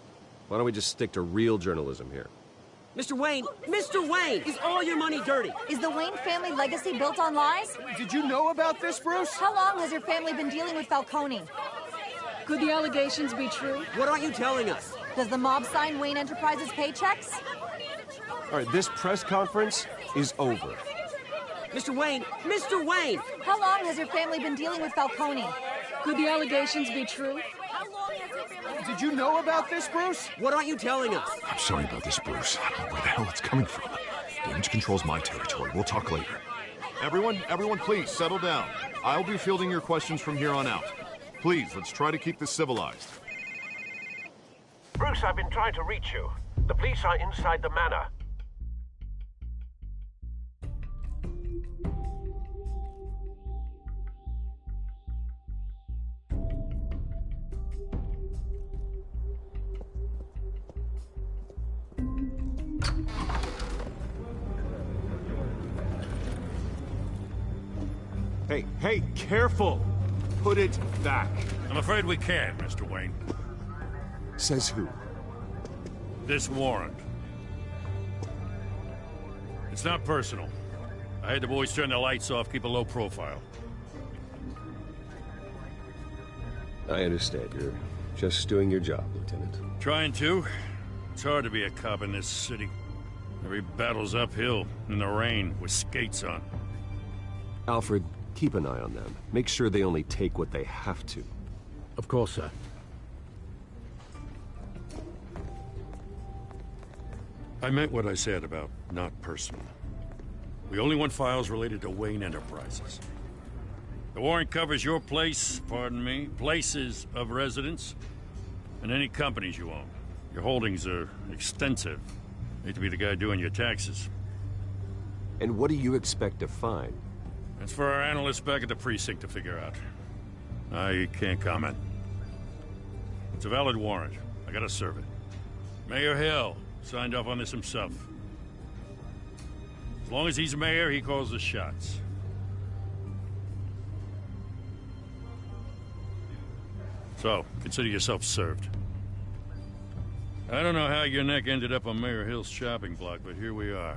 Why don't we just stick to real journalism here? Mr. Wayne, is all your money dirty? Is the Wayne family legacy built on lies? Did you know about this, Bruce? How long has your family been dealing with Falcone? Could the allegations be true? What aren't you telling us? Does the mob sign Wayne Enterprises paychecks? All right, this press conference is over. Mr. Wayne! How long has your family been dealing with Falcone? Could the allegations be true? Did you know about this, Bruce? What aren't you telling us? I'm sorry about this, Bruce. I don't know where the hell it's coming from. Damage control's my territory. We'll talk later. Everyone, please, settle down. I'll be fielding your questions from here on out. Please, let's try to keep this civilized. Bruce, I've been trying to reach you. The police are inside the manor. Hey, careful! Put it back. I'm afraid we can't, Mr. Wayne. Says who? This warrant. It's not personal. I had the boys turn the lights off, keep a low profile. I understand. You're just doing your job, Lieutenant. Trying to. It's hard to be a cop in this city. Every battle's uphill, in the rain, with skates on. Alfred, keep an eye on them. Make sure they only take what they have to. Of course, sir. I meant what I said about not personal. We only want files related to Wayne Enterprises. The warrant covers your place, pardon me, places of residence, and any companies you own. Your holdings are extensive. Hate to be the guy doing your taxes. And what do you expect to find? That's for our analysts back at the precinct to figure out. I can't comment. It's a valid warrant. I gotta serve it. Mayor Hill signed off on this himself. As long as he's mayor, he calls the shots. So, consider yourself served. I don't know how your neck ended up on Mayor Hill's shopping block, but here we are.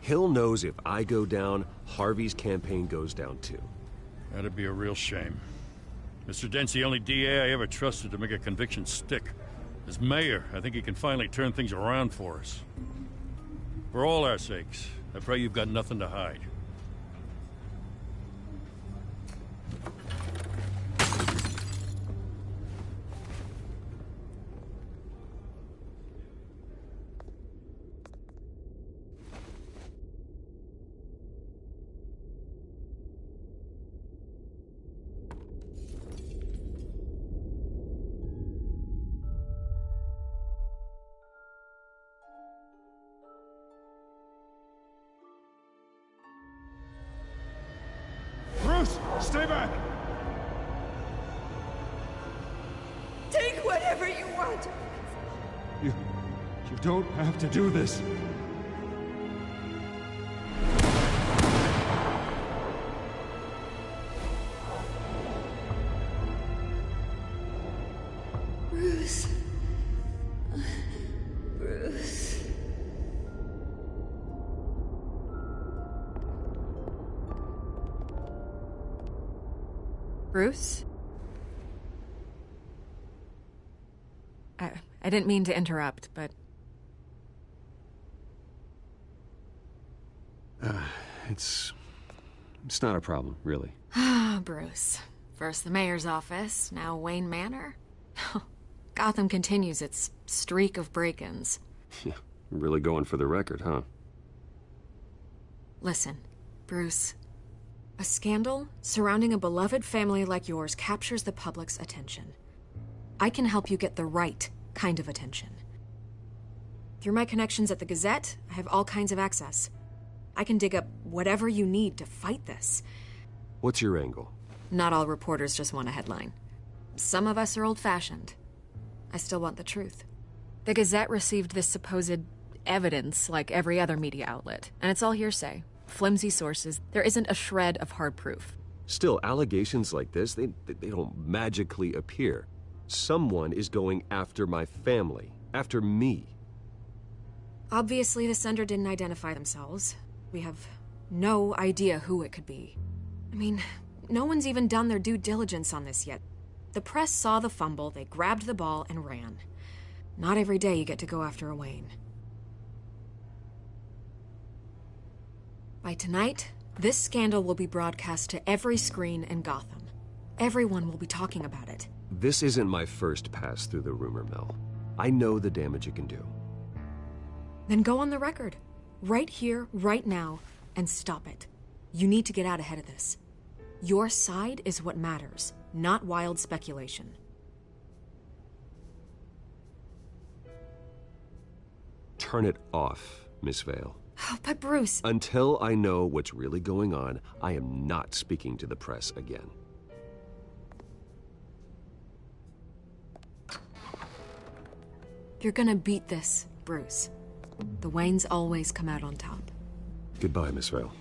Hill knows if I go down, Harvey's campaign goes down too. That'd be a real shame. Mr. Dent's the only DA I ever trusted to make a conviction stick. As mayor, I think he can finally turn things around for us. For all our sakes, I pray you've got nothing to hide. Stay back! Take whatever you want. You don't have to do this. Bruce. Bruce. Bruce? I didn't mean to interrupt, but... It's not a problem, really. Ah, Bruce. First the mayor's office, now Wayne Manor. Gotham continues its streak of break-ins. Yeah, really going for the record, huh? Listen, Bruce. A scandal surrounding a beloved family like yours captures the public's attention. I can help you get the right kind of attention. Through my connections at the Gazette, I have all kinds of access. I can dig up whatever you need to fight this. What's your angle? Not all reporters just want a headline. Some of us are old-fashioned. I still want the truth. The Gazette received this supposed evidence like every other media outlet, and it's all hearsay. Flimsy sources. There isn't a shred of hard proof. Still, allegations like this, they don't magically appear. Someone is going after my family, after me. Obviously, the sender didn't identify themselves. We have no idea who it could be. I mean, no one's even done their due diligence on this yet. The press saw the fumble, they grabbed the ball and ran. Not every day you get to go after a Wayne. By tonight, this scandal will be broadcast to every screen in Gotham. Everyone will be talking about it. This isn't my first pass through the rumor mill. I know the damage it can do. Then go on the record. Right here, right now, and stop it. You need to get out ahead of this. Your side is what matters, not wild speculation. Turn it off, Miss Vale. Oh, but Bruce... Until I know what's really going on, I am not speaking to the press again. You're gonna beat this, Bruce. The Waynes always come out on top. Goodbye, Miss Vale.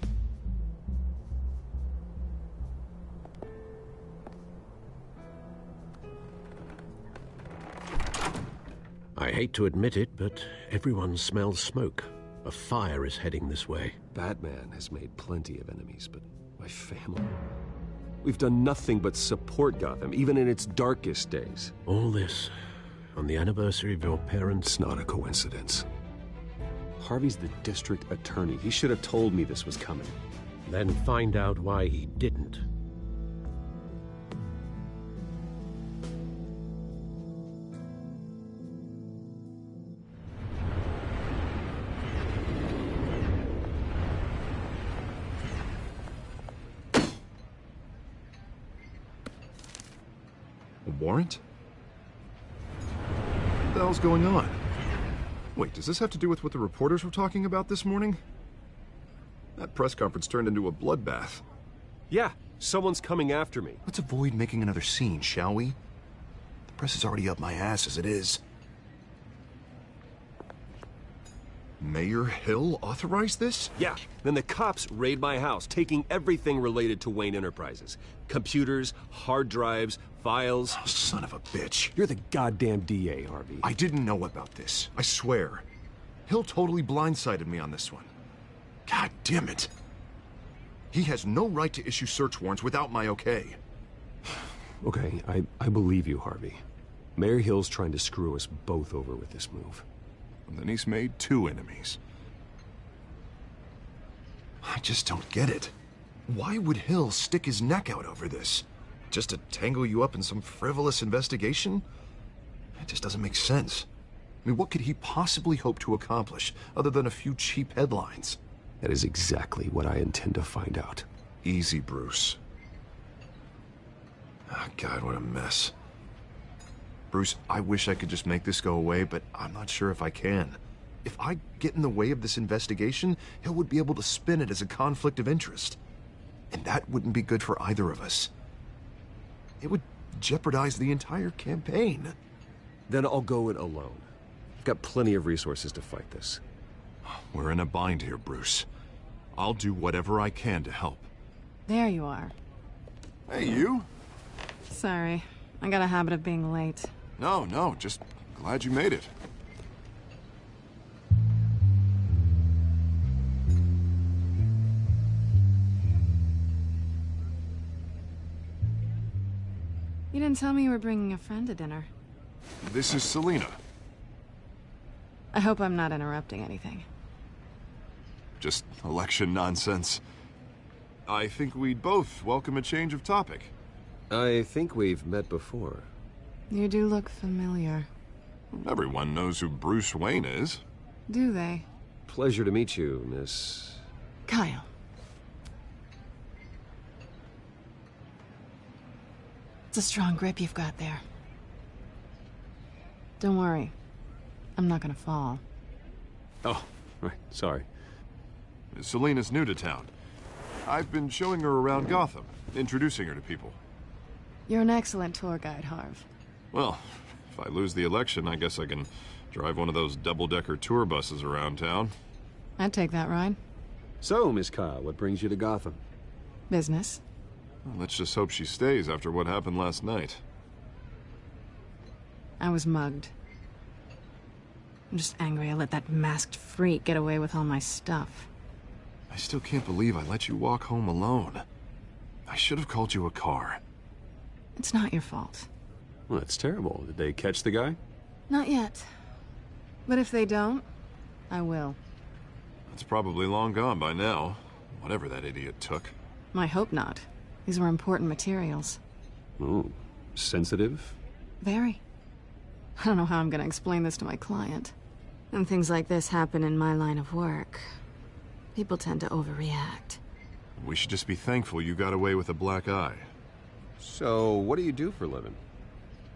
I hate to admit it, but everyone smells smoke. A fire is heading this way. Batman has made plenty of enemies, but my family... We've done nothing but support Gotham, even in its darkest days. All this on the anniversary of your parents'... It's not a coincidence. Harvey's the district attorney. He should have told me this was coming. Then find out why he didn't. A warrant? What the hell's going on? Wait, does this have to do with what the reporters were talking about this morning? That press conference turned into a bloodbath. Yeah, someone's coming after me. Let's avoid making another scene, shall we? The press is already up my ass as it is. Mayor Hill authorized this? Yeah, then the cops raid my house, taking everything related to Wayne Enterprises. Computers, hard drives, files. Oh, son of a bitch. You're the goddamn DA, Harvey. I didn't know about this. I swear. Hill totally blindsided me on this one. God damn it. He has no right to issue search warrants without my okay. Okay, I believe you, Harvey. Mayor Hill's trying to screw us both over with this move. And then he's made two enemies. I just don't get it. Why would Hill stick his neck out over this? Just to tangle you up in some frivolous investigation? It just doesn't make sense. I mean, what could he possibly hope to accomplish other than a few cheap headlines? That is exactly what I intend to find out. Easy, Bruce. Oh, God, what a mess. Bruce, I wish I could just make this go away, but I'm not sure if I can. If I get in the way of this investigation, Hill would be able to spin it as a conflict of interest. And that wouldn't be good for either of us. It would jeopardize the entire campaign. Then I'll go it alone. I've got plenty of resources to fight this. We're in a bind here, Bruce. I'll do whatever I can to help. There you are. Hey, you? Sorry. I got a habit of being late. No, just glad you made it. You didn't tell me you were bringing a friend to dinner. This is Selina. I hope I'm not interrupting anything. Just election nonsense. I think we'd both welcome a change of topic. I think we've met before. You do look familiar. Everyone knows who Bruce Wayne is. Do they? Pleasure to meet you, Miss... Kyle. It's a strong grip you've got there. Don't worry. I'm not gonna fall. Oh, right. Sorry. Selina's new to town. I've been showing her around Gotham, introducing her to people. You're an excellent tour guide, Harv. Well, if I lose the election, I guess I can drive one of those double-decker tour buses around town. I'd take that ride. So, Miss Kyle, what brings you to Gotham? Business. Well, let's just hope she stays after what happened last night. I was mugged. I'm just angry I let that masked freak get away with all my stuff. I still can't believe I let you walk home alone. I should have called you a car. It's not your fault. Well, that's terrible. Did they catch the guy? Not yet. But if they don't, I will. It's probably long gone by now, whatever that idiot took. I hope not. These were important materials. Ooh, sensitive? Very. I don't know how I'm gonna explain this to my client. And things like this happen in my line of work. People tend to overreact. We should just be thankful you got away with a black eye. So, what do you do for a living?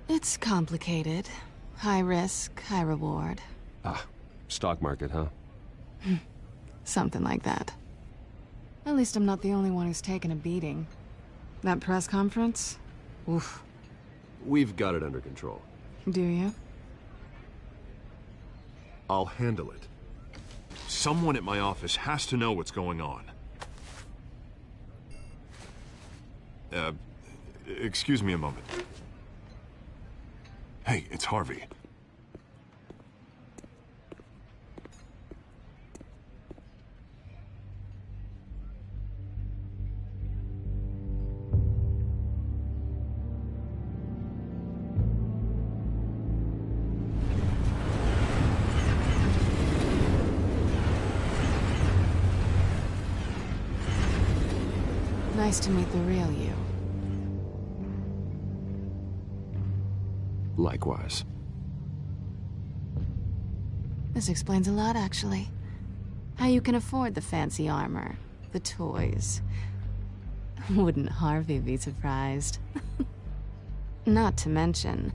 It's complicated. High risk, high reward. Ah, stock market, huh? Something like that. At least I'm not the only one who's taken a beating. That press conference? Oof. We've got it under control. Do you? I'll handle it. Someone at my office has to know what's going on. Excuse me a moment. Hey, it's Harvey. Nice to meet the real you. Likewise. This explains a lot, actually. How you can afford the fancy armor, the toys. Wouldn't Harvey be surprised? Not to mention,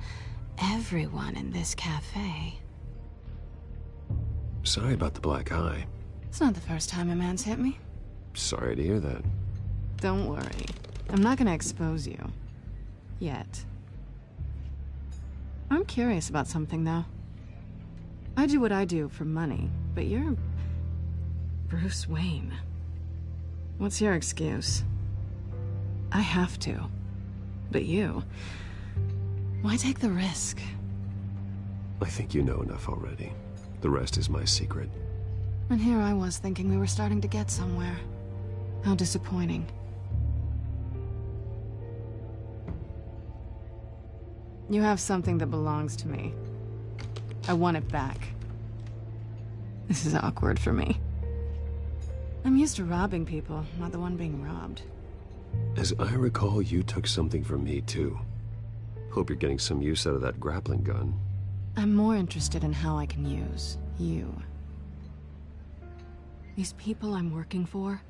everyone in this cafe. Sorry about the black eye. It's not the first time a man's hit me. Sorry to hear that. Don't worry. I'm not gonna expose you. Yet. I'm curious about something, though. I do what I do for money, but you're... Bruce Wayne. What's your excuse? I have to. But you... Why take the risk? I think you know enough already. The rest is my secret. And here I was thinking we were starting to get somewhere. How disappointing. You have something that belongs to me. I want it back. This is awkward for me. I'm used to robbing people, not the one being robbed. As I recall, you took something from me, too. Hope you're getting some use out of that grappling gun. I'm more interested in how I can use you. These people I'm working for,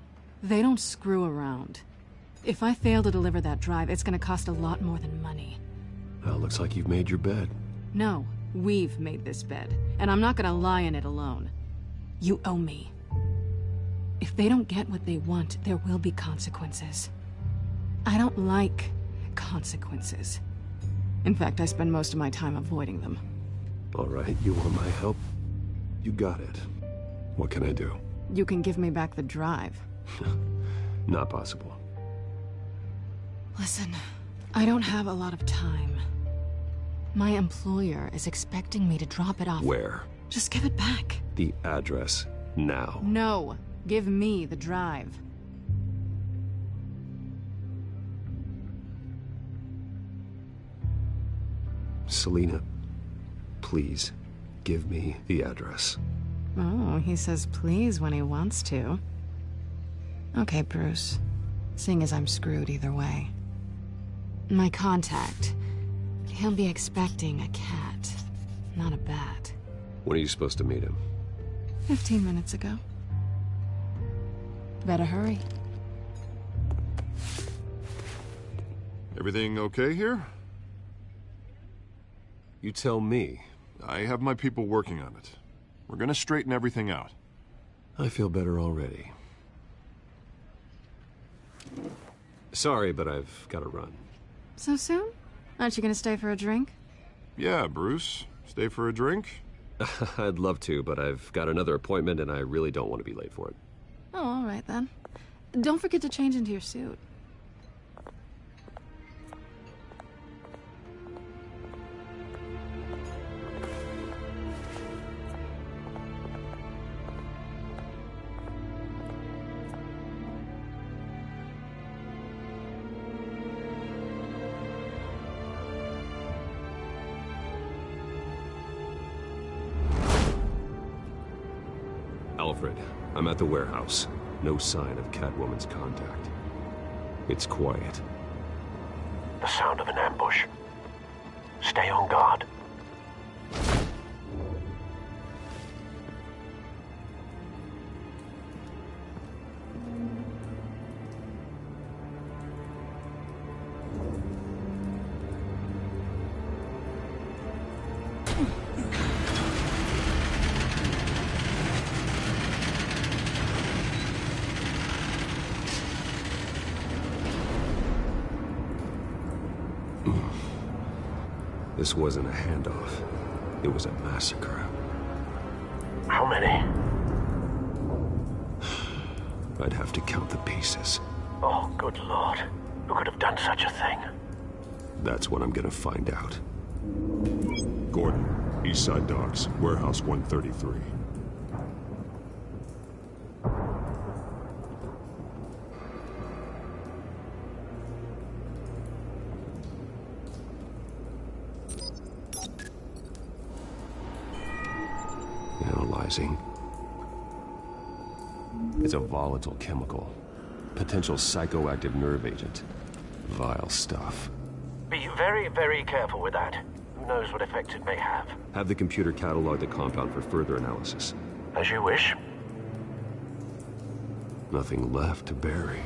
they don't screw around. If I fail to deliver that drive, it's gonna cost a lot more than money. Well, looks like you've made your bed. No, we've made this bed, and I'm not gonna lie in it alone. You owe me. If they don't get what they want, there will be consequences. I don't like consequences. In fact, I spend most of my time avoiding them. All right, you want my help? You got it. What can I do? You can give me back the drive. Not possible. Listen, I don't have a lot of time. My employer is expecting me to drop it off. Where? Just give it back. The address, now. No, give me the drive. Selina, please, give me the address. Oh, he says please when he wants to. Okay, Bruce. Seeing as I'm screwed either way. My contact. He'll be expecting a cat, not a bat. When are you supposed to meet him? 15 minutes ago. Better hurry. Everything okay here? You tell me. I have my people working on it. We're gonna straighten everything out. I feel better already. Sorry, but I've got to run. So soon? Aren't you gonna stay for a drink? Yeah, Bruce. Stay for a drink? I'd love to, but I've got another appointment and I really don't want to be late for it. Oh, all right then. Don't forget to change into your suit. Alfred, I'm at the warehouse. No sign of Catwoman's contact. It's quiet. The sound of an ambush. Stay on guard. This wasn't a handoff. It was a massacre. How many? I'd have to count the pieces. Oh, good Lord. Who could have done such a thing? That's what I'm gonna find out. Gordon, Eastside Docks, Warehouse 133. Analyzing. It's a volatile chemical. Potential psychoactive nerve agent. Vile stuff. Be very, very careful with that. Who knows what effect it may have. Have the computer catalog the compound for further analysis. As you wish. Nothing left to bury.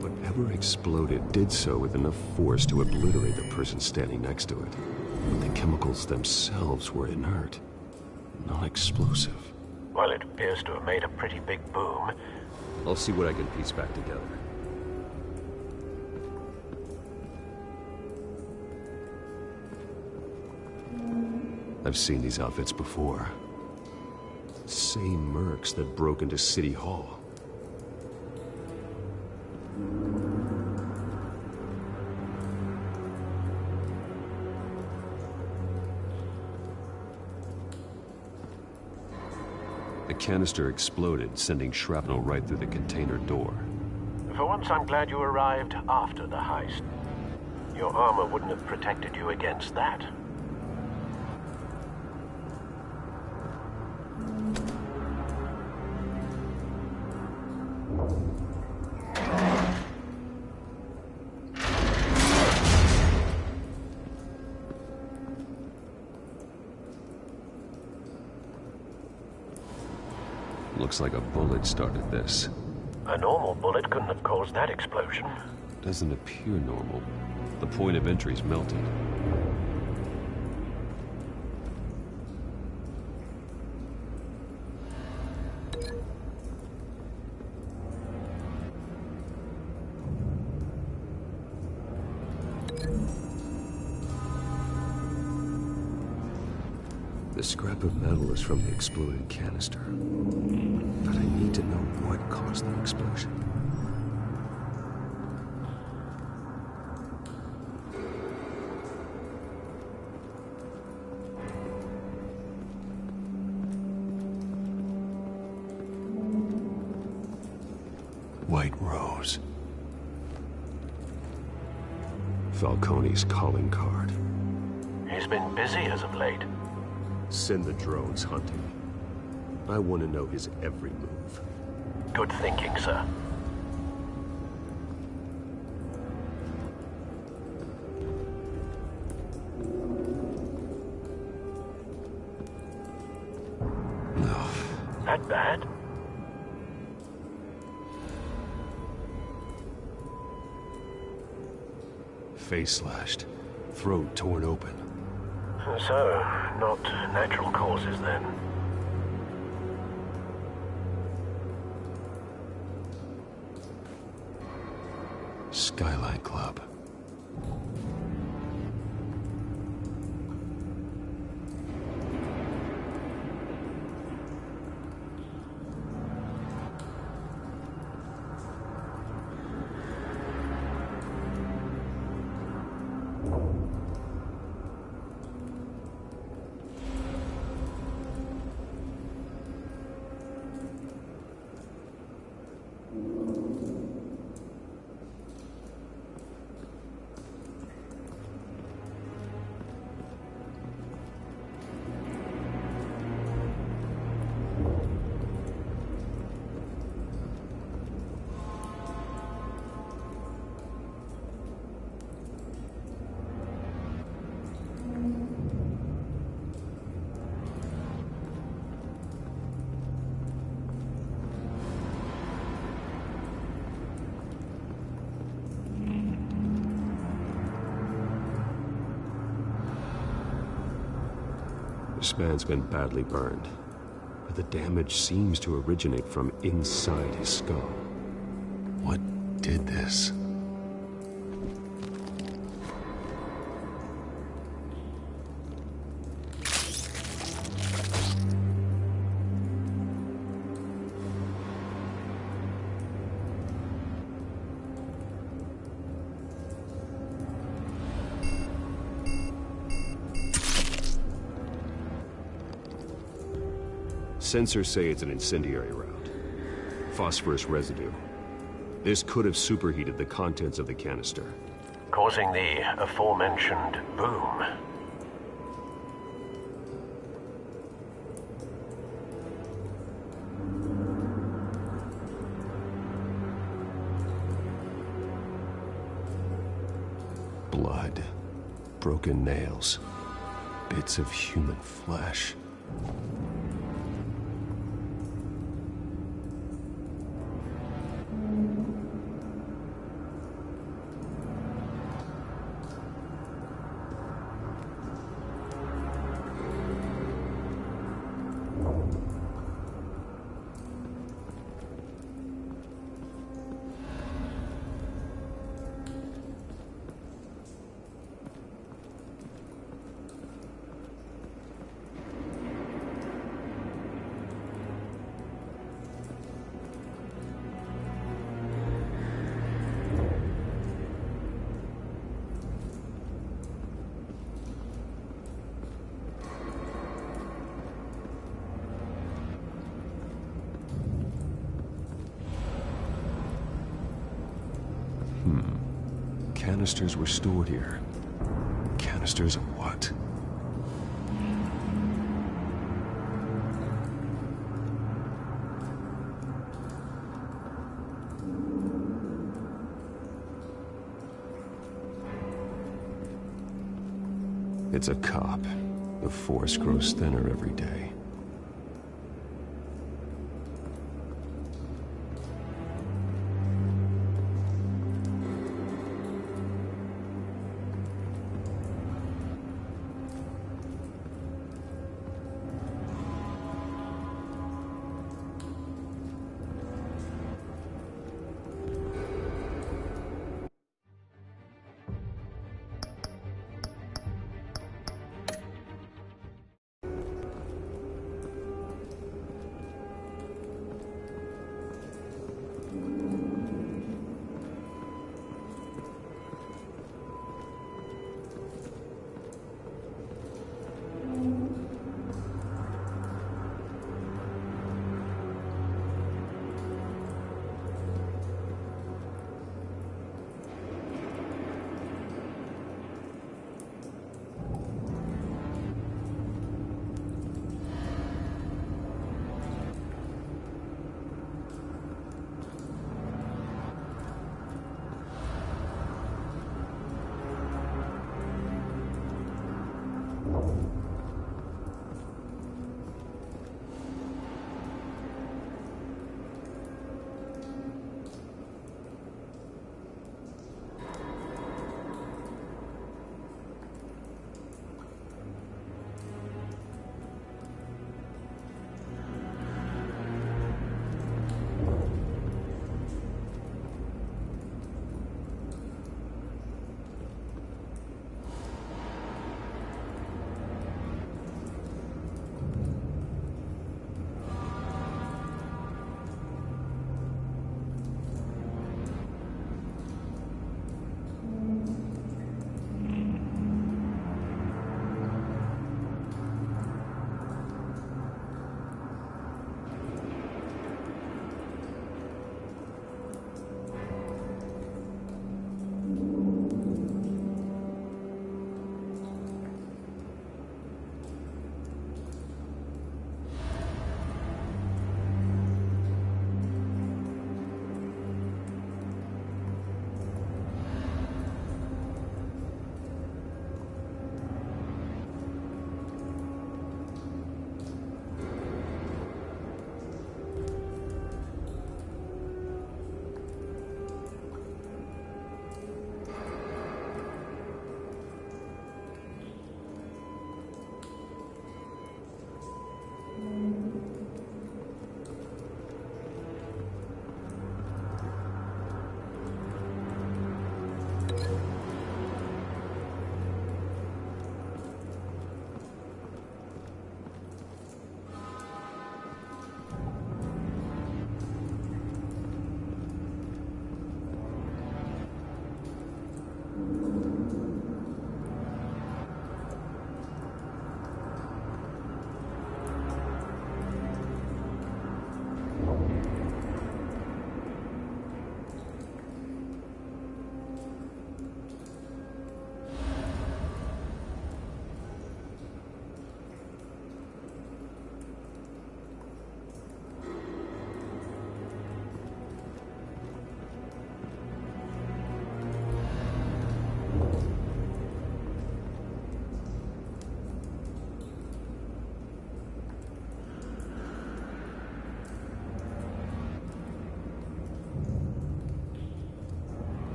Whatever exploded did so with enough force to obliterate the person standing next to it. But the chemicals themselves were inert, non-explosive. Well, it appears to have made a pretty big boom. I'll see what I can piece back together. I've seen these outfits before. Same mercs that broke into City Hall. The canister exploded, sending shrapnel right through the container door. For once, I'm glad you arrived after the heist. Your armor wouldn't have protected you against that. Looks like a bullet started this. A normal bullet couldn't have caused that explosion. Doesn't appear normal. The point of entry's melted. The scrap of metal is from the exploded canister. But I need to know what caused the explosion. White Rose. Falcone's calling card. He's been busy as of late. Send the drones hunting. I want to know his every move. Good thinking, sir. No. That bad? Face slashed. Throat torn open. So, not natural causes then. Skyline Club. This man's been badly burned, but the damage seems to originate from inside his skull. What did this? Sensors say it's an incendiary round. Phosphorus residue. This could have superheated the contents of the canister, causing the aforementioned boom. Blood. Broken nails. Bits of human flesh. Canisters were stored here. Canisters of what? It's a cop. The force grows thinner every day.